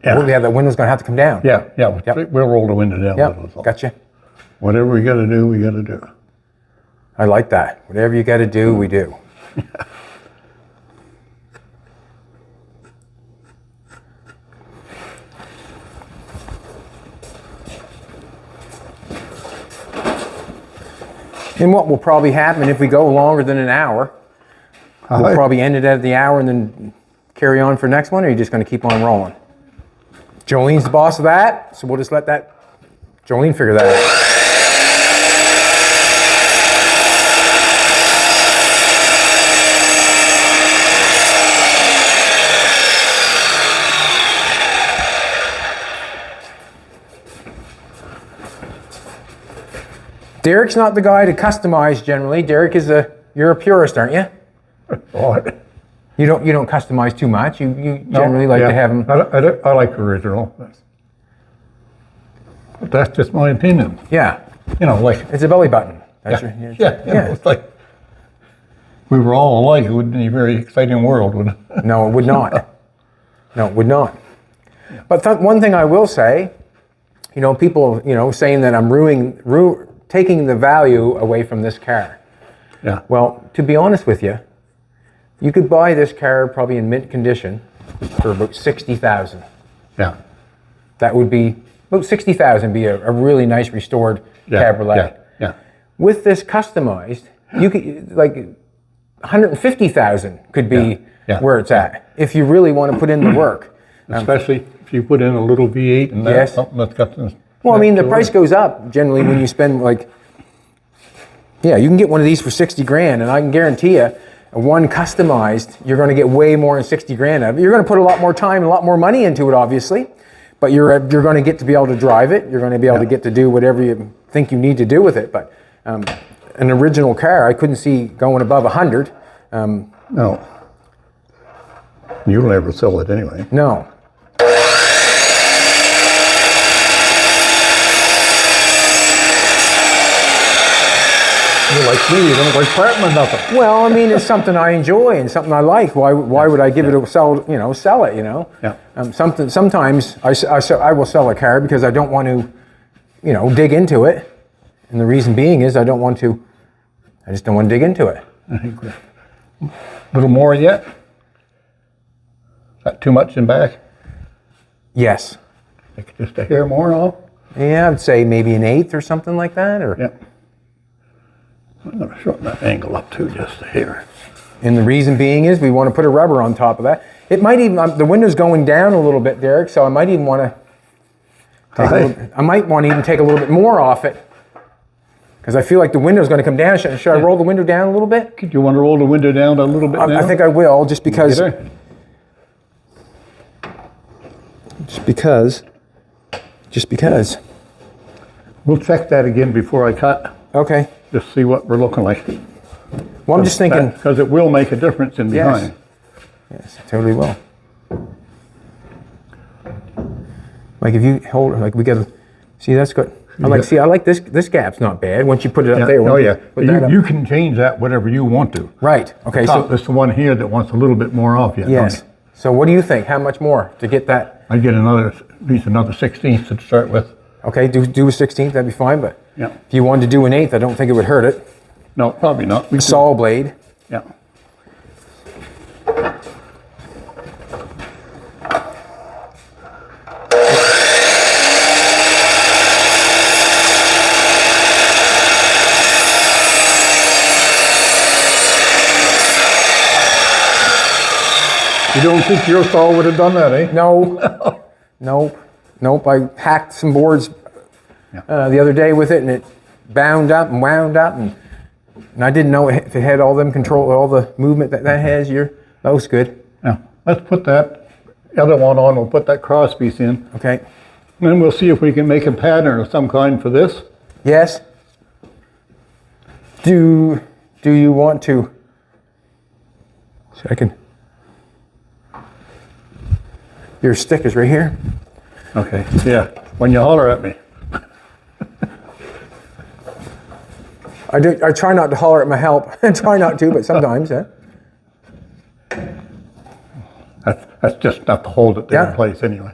Yeah. Well, yeah, that window's going to have to come down. Yeah. Yep. We'll roll the window down a little. Yep. Gotcha. Whatever we gotta do, we gotta do. I like that. Whatever you got to do, we do. And what will probably happen if we go longer than an hour, we'll Aye. probably end it at the hour and then carry on for next one, or are you just going to keep on rolling? Jolene's the boss of that, so we'll just let that Jolene figure that out. Derek's not the guy to customize generally. Derek is you're a purist, aren't you? Oh, You don't customize too much. You generally like to have them. I like original. But that's just my opinion. Yeah, You know, like, it's a belly button. That's yeah, right. yeah, you know, it's like, we were all alike, it wouldn't be a very exciting world, would it? No, it would not. No, it would not. But one thing I will say, you know, people, you know, saying that I'm taking the value away from this car. Yeah. Well, to be honest with you, you could buy this car probably in mint condition for about 60,000. Yeah. That would be about 60,000. Be a really nice restored Cabriolet. Yeah. Yeah. With this customized, you could like 150,000 could be Yeah. where it's at if you really want to put in the work. Especially if you put in a little V8 and that, Yes. something that's got this. Well, I mean, the price goes up generally when you spend like, yeah, you can get one of these for 60 grand, and I can guarantee you, one customized, you're going to get way more than 60 grand out of it. You're going to put a lot more time and a lot more money into it, obviously, but you're going to get to be able to drive it. You're going to be able to get to do whatever you think you need to do with it. But an original car, I couldn't see going above 100. No. You'll never sell it anyway. No. You're like me, you don't like parting with nothing. Well, I mean, it's something I enjoy and something I like. Why would I give it a sell it? You know. Yeah. Sometimes I will sell a car because I don't want to, dig into it, and the reason being is I just don't want to dig into it. A little more yet? Is that too much in back? Yes. Like just a hair more off? Yeah, I'd say maybe an eighth or something like that, or. Yeah. I'm going to shorten that angle up too, just a hair. And the reason being is we want to put a rubber on top of that. It might even, the window's going down a little bit, Derek, so I might even want to I might want to even take a little bit more off it, because I feel like the window's going to come down. Should I roll the window down a little bit? Do you want to roll the window down a little bit now? I think I will, just because. Get her? Just because. We'll check that again before I cut, Okay. just see what we're looking like. Well, I'm just thinking. Because it will make a difference in behind. Yes, it totally will. Like if you hold, like we got to, see that's good. I like this gap's not bad once you put it up there. Oh yeah, Put that up. you can change that whatever you want to. Right, okay, Top, so, it's the one here that wants a little bit more off yet. yes. So what do you think? How much more to get that? I'd get at least another 16th to start with. Okay, do a 16th, that'd be fine, but Yeah. if you wanted to do an eighth, I don't think it would hurt it. No, probably not. A saw blade. Yeah. You don't think your saw would have done that, eh? No, nope. I hacked some boards the other day with it, and it bound up and wound up, and I didn't know if it had all the movement that has. That was good. Yeah. Let's put that other one on. We'll put that cross piece in. Okay. And then we'll see if we can make a pattern of some kind for this. Yes. Do you want to? Second. Your stick is right here. Okay. Yeah. When you holler at me. I try not to holler at my help. I try not to, but sometimes. That's just enough to hold it there Yeah. in place anyway.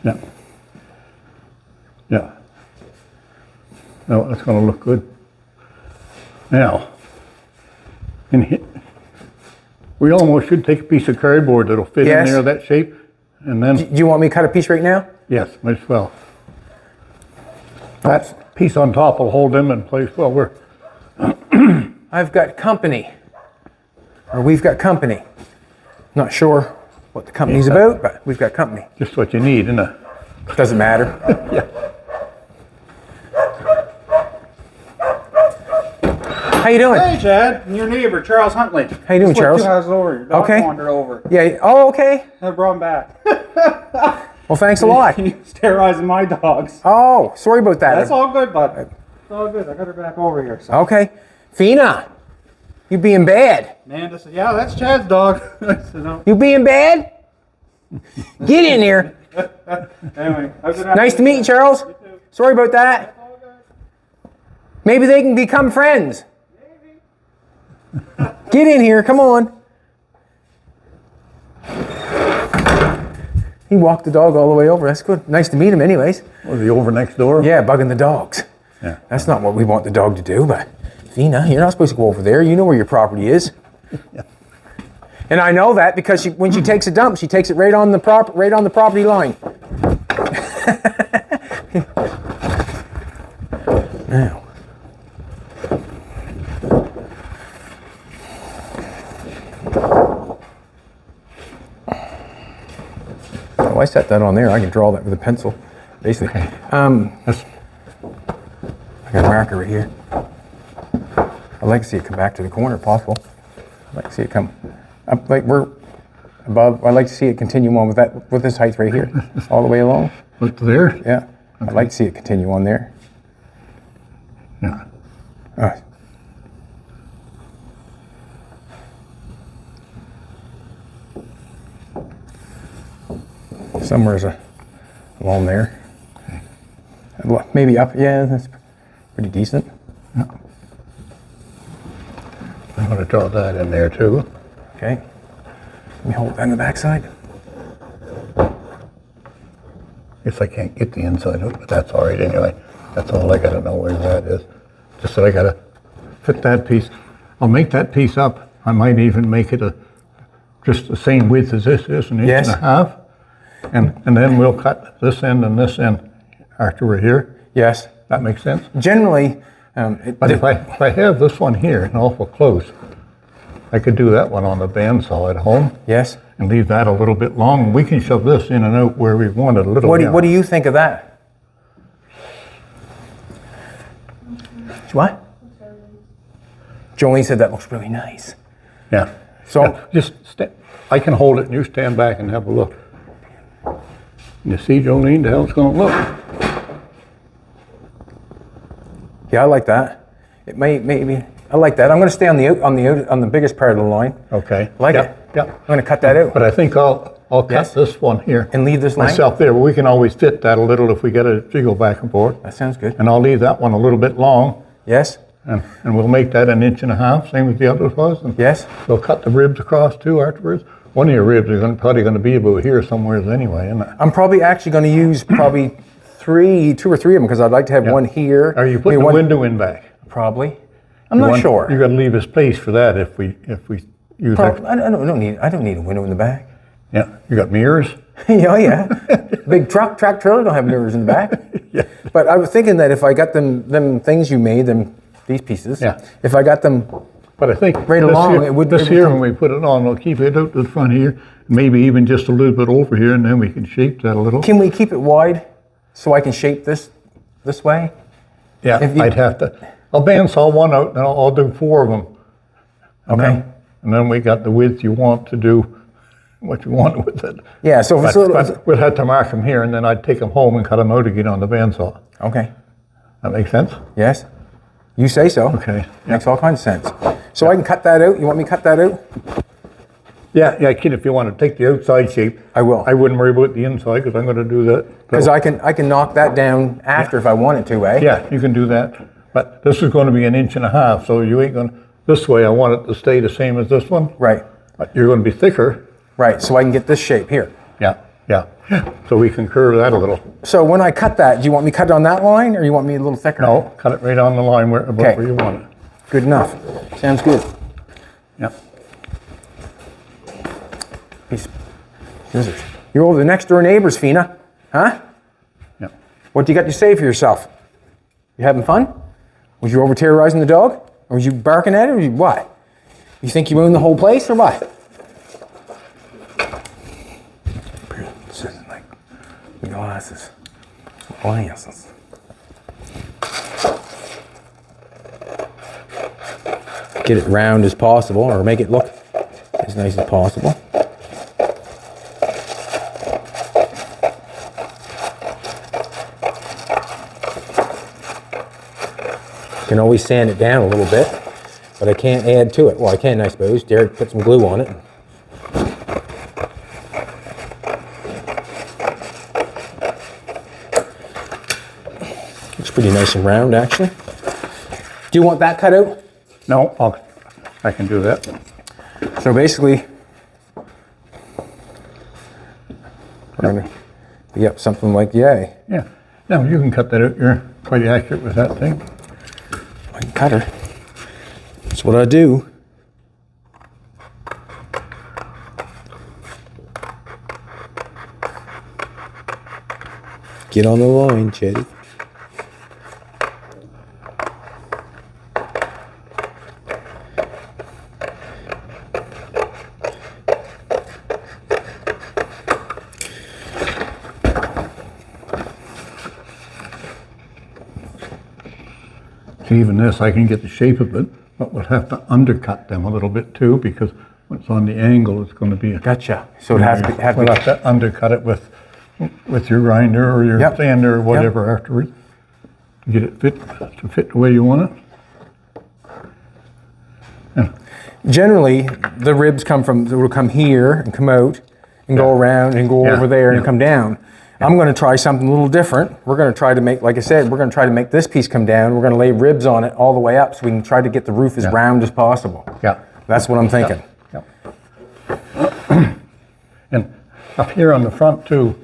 Yeah. Yeah. No, that's going to look good. Now, we almost should take a piece of cardboard that'll fit Yes. in there, that shape, and then, Do you want me to cut a piece right now? yes, might as well. That's piece on top will hold them in place while we're, I've got company. Or we've got company. Not sure what the company's about, but we've got company. just what you need, isn't it? Doesn't matter. Yeah. How you doing? Hey, Chad, and your neighbor, Charles Huntley. How you doing, Just went Charles? 2 houses over. Your dog Okay. wandered over. Yeah. Oh, okay. I brought him back. Well, thanks a lot. He was sterilizing my dogs. Oh, sorry about that. That's all good, bud. It's all good. I got her back over here. So. Okay. Fina, you being bad? Amanda said, yeah, that's Chad's dog. I said, no. You being bad? Get in here. Anyway, Nice to meet you, Charles. Sorry about that. Maybe they can become friends. Get in here, come on. He walked the dog all the way over. That's good. Nice to meet him anyways. Was he over next door? Yeah, bugging the dogs. Yeah. That's not what we want the dog to do, but Fina, you're not supposed to go over there. You know where your property is. Yeah. And I know that because when she takes a dump, she takes it right on the property line. Now. Oh, I set that on there. I can draw that with a pencil, basically. That's- I got a marker right here. I'd like to see it come back to the corner if possible. I'd like to see it come up, like we're above. I'd like to see it continue on with this height right here, all the way along. Look there? Yeah, I'd like to see it continue on there. Yeah. Somewhere's along there. Maybe up. Yeah, that's pretty decent. I'm going to draw that in there too. Okay. Let me hold that on the backside. Guess I can't get the inside of it, but that's all right anyway. That's all I got to know where that is. Just that I got to fit that piece. I'll make that piece up. I might even make it just the same width as this is, 1.5 inches. And then we'll cut this end and this end after we're here. Yes. That makes sense? Generally, But if I have this one here and awful close, I could do that one on the bandsaw at home yes. and leave that a little bit long. We can shove this in and out where we want it a little bit. What do you think of that? What? Jolene said that looks really nice. Yeah. So Yeah, just I can hold it and you stand back and have a look. You see, Jolene, how it's going to look. yeah, I like that. It maybe I like that. I'm going to stay on the biggest part of the line. Okay. Like yeah, it. Yeah. I'm going to cut that out But I think I'll cut Yes. this one here. and leave this line. Myself there, but we can always fit that a little if we get a jiggle back and forth. That sounds good. And I'll leave that one a little bit long, Yes. and we'll make that 1.5 inches, same as the other was. And Yes. we'll cut the ribs across too afterwards. One of your ribs are probably going to be about here somewhere anyway, isn't it? I'm probably actually going to use two or three of them because I'd like to have one here. Are you putting Maybe the one- window in back? Probably. I'm not sure. You're going to leave a space for that if we use extra. I don't need a window in the back. Yeah, you got mirrors? Yeah, yeah. Big track trailer don't have mirrors in the back. Yeah. But I was thinking that if I got them things you made, these pieces. Yeah. If I got them, But I think Right this along, here, it would- this it would here come- when we put it on, we'll keep it out to the front here, maybe even just a little bit over here, and then we can shape that a little. can we keep it wide so I can shape this way? Yeah, if you- I'd have to. I'll bandsaw one out, and I'll do 4 of them. Okay. And then we got the width you want to do what you want with it. Yeah. So if it's a little. But we'll have to mark them here, and then I'd take them home and cut them out again on the bandsaw. Okay. That makes sense? Yes. You say so. Okay. Makes all kinds of sense. So I can cut that out. You want me to cut that out? Yeah, kid, if you want to take the outside shape. I will. I wouldn't worry about the inside, because I'm going to do that. Because I can knock that down after if I wanted to, eh? Yeah, you can do that. But this is going to be 1.5 inches, so you ain't going to, this way I want it to stay the same as this one. Right. But you're going to be thicker. Right. So I can get this shape here. Yeah. So we can curve that a little. So when I cut that, do you want me cut it on that line or you want me a little thicker? No, cut it right on the line about Okay. where you want it. Good enough. Sounds good. Yeah. Piece of scissors. You're over the next door neighbors, Fina. Huh? Yeah. What do you got to say for yourself? You having fun? Was you over terrorizing the dog? Or was you barking at it, or what? You think you own the whole place, or what? This is like glasses. Glasses. Get it round as possible, or make it look as nice as possible. You can always sand it down a little bit, but I can't add to it. Well, I can, I suppose. Derek put some glue on it. Looks pretty nice and round, actually. Do you want that cut out? No, I can do that. So basically, we're going to be up something like yay. Yeah. Now you can cut that out. You're quite accurate with that thing. Like cutter. That's what I do. Get on the line, Chetty. Even this, I can get the shape of it, but we'll have to undercut them a little bit too, because when it's on the angle, it's going to be. Gotcha. So it has to be. We'll have to undercut it with your grinder or your Yep. sander or whatever afterwards to get it to fit the way you want it. Generally, the ribs will come here and come out and go around and go Yeah. over there and Yeah. come down. I'm going to try something a little different. We're going to try to make, like I said, we're going to try to make this piece come down. We're going to lay ribs on it all the way up so we can try to get the roof as round as possible. Yeah. That's what I'm thinking. Yeah. And up here on the front too,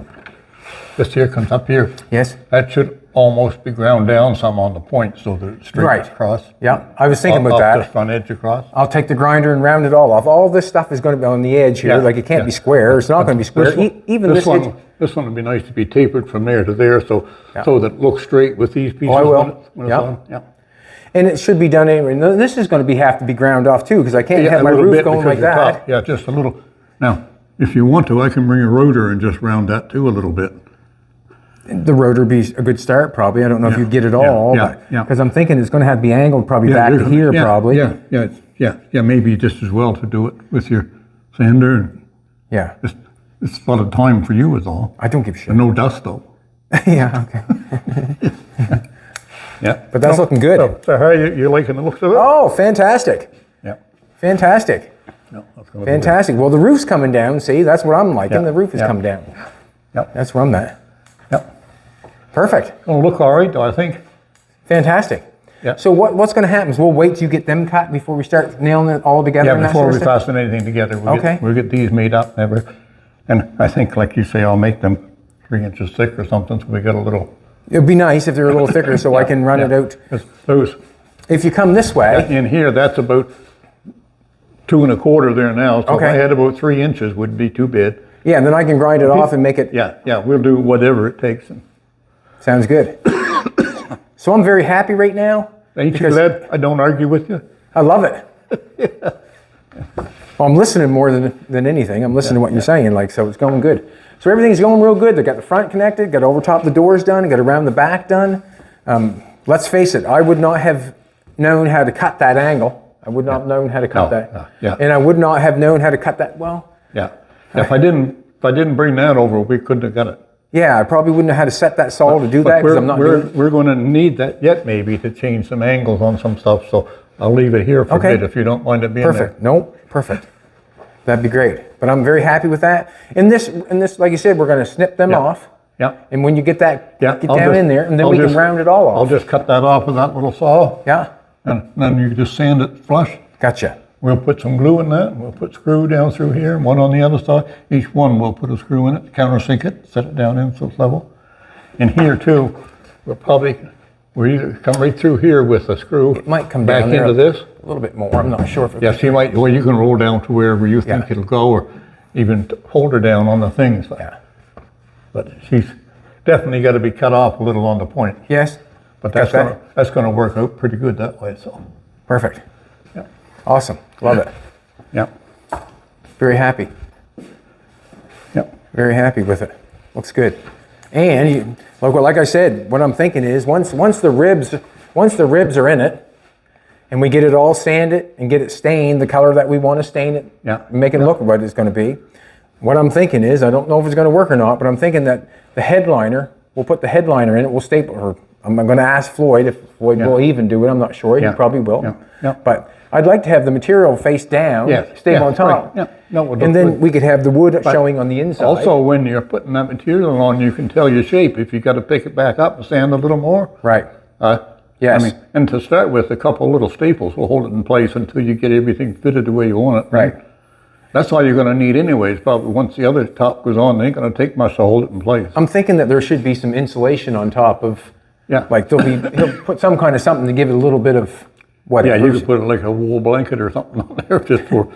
this here comes up here. Yes? That should almost be ground down some on the point so that it's straight Right. across. Yeah, I was thinking about Off that. the front edge across. I'll take the grinder and round it all off. All this stuff is going to be on the edge here. Yeah, Like it can't yeah. be square. It's not going to be square. Even this edge. This one would be nice to be tapered from there to there, so that it looks straight with these pieces. I will. When it's Yeah. on. Yeah. And it should be done anyway. Now, this is going to have to be ground off too, because I can't Yeah, have a my little roof bit going because like you're that. top. Yeah, just a little. Now, if you want to, I can bring a rotor and just round that too a little bit. The rotor be a good start, probably. I don't know if you get it all, yeah. because I'm thinking it's going to have to be angled probably back you're to gonna- here, yeah, probably. Yeah, maybe just as well to do it with your sander. Yeah. It's a lot of time for you is all. I don't give a shit. And no dust though. Yeah, okay. Yeah. But that's looking good. So how you liking the looks of it? Oh, fantastic. Yeah. Fantastic. No, that's gonna be Fantastic. Well, the roof's coming down. See, that's what I'm liking. Yeah, The roof has yeah. come down. good. Yep. That's where I'm at. Yep. Perfect. Gonna look all right though, I think. Fantastic. Yeah. So what's going to happen is we'll wait till you get them cut before we start nailing it all together. Yeah, and that before sort we of stuff? fasten anything together, Okay. we'll get these made up and everything. And I think, like you say, I'll make them 3 inches thick or something, so we got a little. It'd be nice if they're a little thicker, so I can run it out. 'Cause those If you come this way, in here, that's about 2 1/4 there now. So if I Okay. had about 3 inches, would be too big. yeah, and then I can grind it off and make it. Yeah, we'll do whatever it takes. And Sounds good. So I'm very happy right now. ain't you because glad I don't argue with you? I love it. Well, I'm listening more than anything. I'm listening to what you're saying, like, so it's going good. So everything's going real good. They got the front connected, got over top the doors done, got around the back done. Let's face it, I would not have known how to cut that angle. I would not have known how to cut No, that. yeah. And I would not have known how to cut that. Well, Yeah. If I didn't bring that over, we couldn't have got it. yeah, I probably wouldn't have had to set that saw to do But that because I'm not doing it. we're going to need that yet maybe to change some angles on some stuff. So I'll leave it here for Okay. a bit if you don't mind it being Perfect. Nope. Perfect. That'd be great. But I'm very happy with that. And this, like you said, we're going to snip them off. there. Yeah. And when you get that, Yeah. get I'll down just- in there, and then I'll we just- can round it all I'll off. just cut that off with that little saw. Yeah. And then you just sand it flush. Gotcha. We'll put some glue in that. We'll put screw down through here and one on the other side. Each one we'll put a screw in it, countersink it, set it down in so it's level. And here too, we'll either come right through here with a screw. It might come back down there into this. a little bit more. I'm not sure if it. Yes, you might. Well, you can roll down to wherever you think Yeah. it'll go, or even hold her down on the things. Yeah. But she's definitely got to be cut off a little on the point. Yes. But Got that? that's gonna work out pretty good that way, so. Perfect. Yeah. Awesome. Love it. Yeah, Very happy. yeah, Very happy with it. Looks good. And like I said, what I'm thinking is once the ribs are in it, and we get it all sanded and get it stained the color that we want to stain it, Yeah. make it look what it's going to be. What I'm thinking is, I don't know if it's going to work or not, but I'm thinking that the headliner, we'll put the headliner in it, we'll staple, or I'm going to ask Floyd if Floyd will even do it. I'm not sure. Yeah. He probably will. Yeah. Yeah. But I'd like to have the material face down, Yeah. staple Yeah. on top. Right. Yeah. No, we'll And do then it. we could have the wood showing on the inside. Also, when you're putting that material on, you can tell your shape. If you got to pick it back up and sand a little more. Right. I Yes. mean, and to start with, a couple little staples will hold it in place until you get everything fitted the way you want it. Right. That's all you're going to need anyways. Probably once the other top goes on, they ain't going to take much to hold it in place. I'm thinking that there should be some insulation on top of, Yeah. like he'll put some kind of something to give it a little bit of Yeah, whatever. you could put like a wool blanket or something on there just for.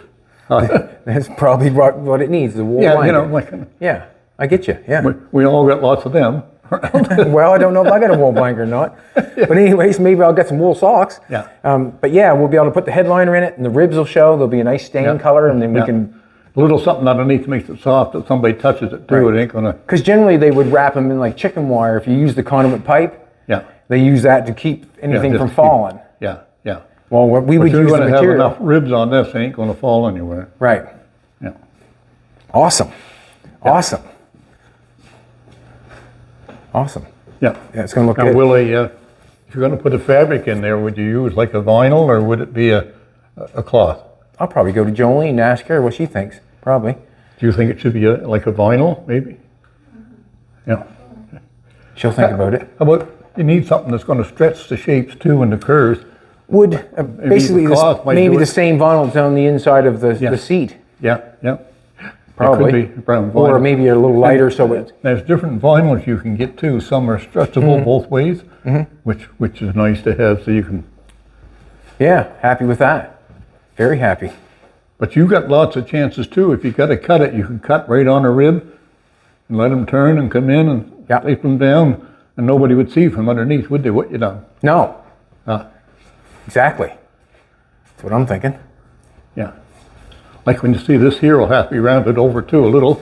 That's probably what it needs, the wool Yeah, blanket. you know, like Yeah, I get you, yeah. we all got lots of them. Well, I don't know if I got a wool blanket or not. But anyways, maybe I'll get some wool socks. Yeah. But yeah, we'll be able to put the headliner in it and the ribs will show. There'll be a nice stain color and then we Yeah. can, A little something underneath makes it soft. If somebody touches it too, Right. it ain't gonna. because generally they would wrap them in like chicken wire. If you use the conduit pipe, Yeah. they use that to keep anything just from keep- falling. Yeah, yeah. Well, what we But would you're use the gonna have material. enough ribs on this, they ain't gonna fall anywhere. Right. Yeah. Awesome. Awesome. Awesome. Yeah. Yeah, it's going to look Now, good. will if you're gonna put a fabric in there, would you use like a vinyl or would it be a cloth? I'll probably go to Jolene and ask her what she thinks. Probably. Do you think it should be like a vinyl, maybe? Yeah. She'll think about it. How about, you need something that's gonna stretch the shapes too and the curves. Would basically the cloth might maybe do the it. same vinyl that's on the inside of the Yeah. seat. Yeah, yeah. Probably. It could be brown Or vinyl. maybe a little lighter so it. There's different vinyls you can get too. Some are stretchable both ways, which is nice to have so you can, Yeah, happy with that. Very happy. but you got lots of chances too. If you gotta cut it, you can cut right on a rib and let them turn and come in and Yeah. tape them down and nobody would see from underneath, would they, what you done? No, Ah, exactly. That's what I'm thinking. yeah. Like when you see this here will have to be rounded over too a little.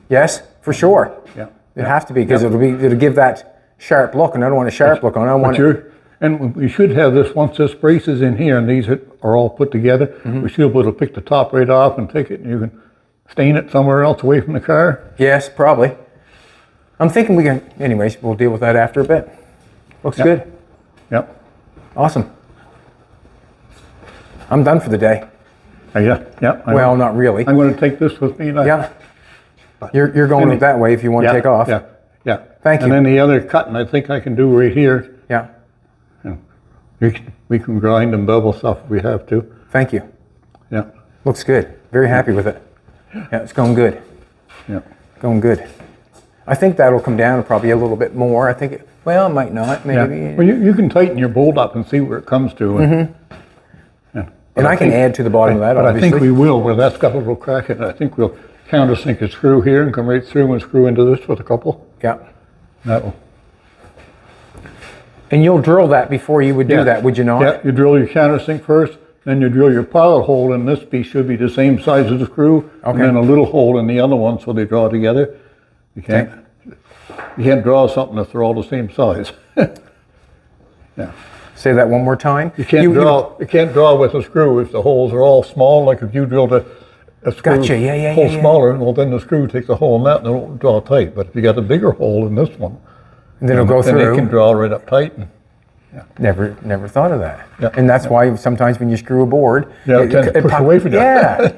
Yes, for sure. Yeah. It'd have to be because it'll give that sharp look, and I don't want a sharp look on it. I want But and we should have this, once this brace is in here and these are all put together, we should be able to pick the top right off and take it and you can stain it somewhere else away from the car. Yes, probably. I'm thinking we can. Anyways, we'll deal with that after a bit. Looks Yeah. good. Yep. Awesome. I'm done for the day. Yeah, yeah. Well, not really. I'm going to take this with me. Yeah. You're going that way if you want to take off. Yeah, yeah. Thank And you. then the other cutting I think I can do right here. Yeah. We can grind and bevel stuff if we have to. Thank you. Yeah, Looks good. Very happy with it. Yeah, it's going good. yeah. Going good. I think that'll come down probably a little bit more. I think it might not, Yeah. maybe. Well, you can tighten your bolt up and see where it comes to. And I can add to the bottom of that, But I obviously. think we will, where that's got a little crack in it. I think we'll countersink a screw here and come right through and screw into this with a couple. Yeah. That'll. And you'll drill that before you would do Yeah. that, would you not? Yeah, you drill your countersink first, then you drill your pilot hole in this piece should be the same size as the screw, and Okay. then a little hole in the other one so they draw together. You can't draw something if they're all the same size. Yeah. Say that one more time. You can't draw with a screw if the holes are all small, like if you drilled a screw Gotcha, yeah, hole yeah. smaller, well then the screw takes a hole in that and it'll draw tight. But if you got a bigger hole in this one, And then it'll go then it can through. draw right up tight. And, Never thought of that. Yeah. And that's why sometimes when you screw a board, Yeah, it tends to push pop- away from you. Yeah.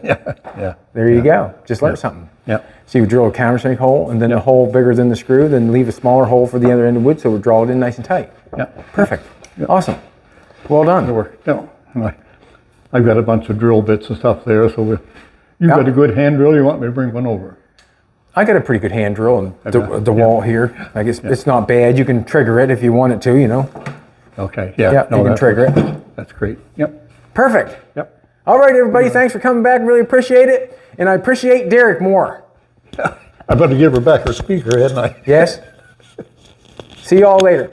yeah. There you go. Just learn something. Yeah. So you drill a countersink hole and then a hole bigger than the screw, then leave a smaller hole for the other end of wood so it would draw it in nice and tight. Yeah. Perfect. Awesome. Well done. I've got a bunch of drill bits and stuff there, so you've got a good hand drill. You want me to bring one over? I got a pretty good hand drill and Okay. the wall here. I guess it's not bad. You can trigger it if you want it to, you know. Okay. Yeah. Yeah, you can trigger it. That's great. Yep. Perfect. Yep. All right, everybody. Thanks for coming back. Really appreciate it. And I appreciate Derek more. I better give her back her speaker, hadn't I? Yes? See you all later.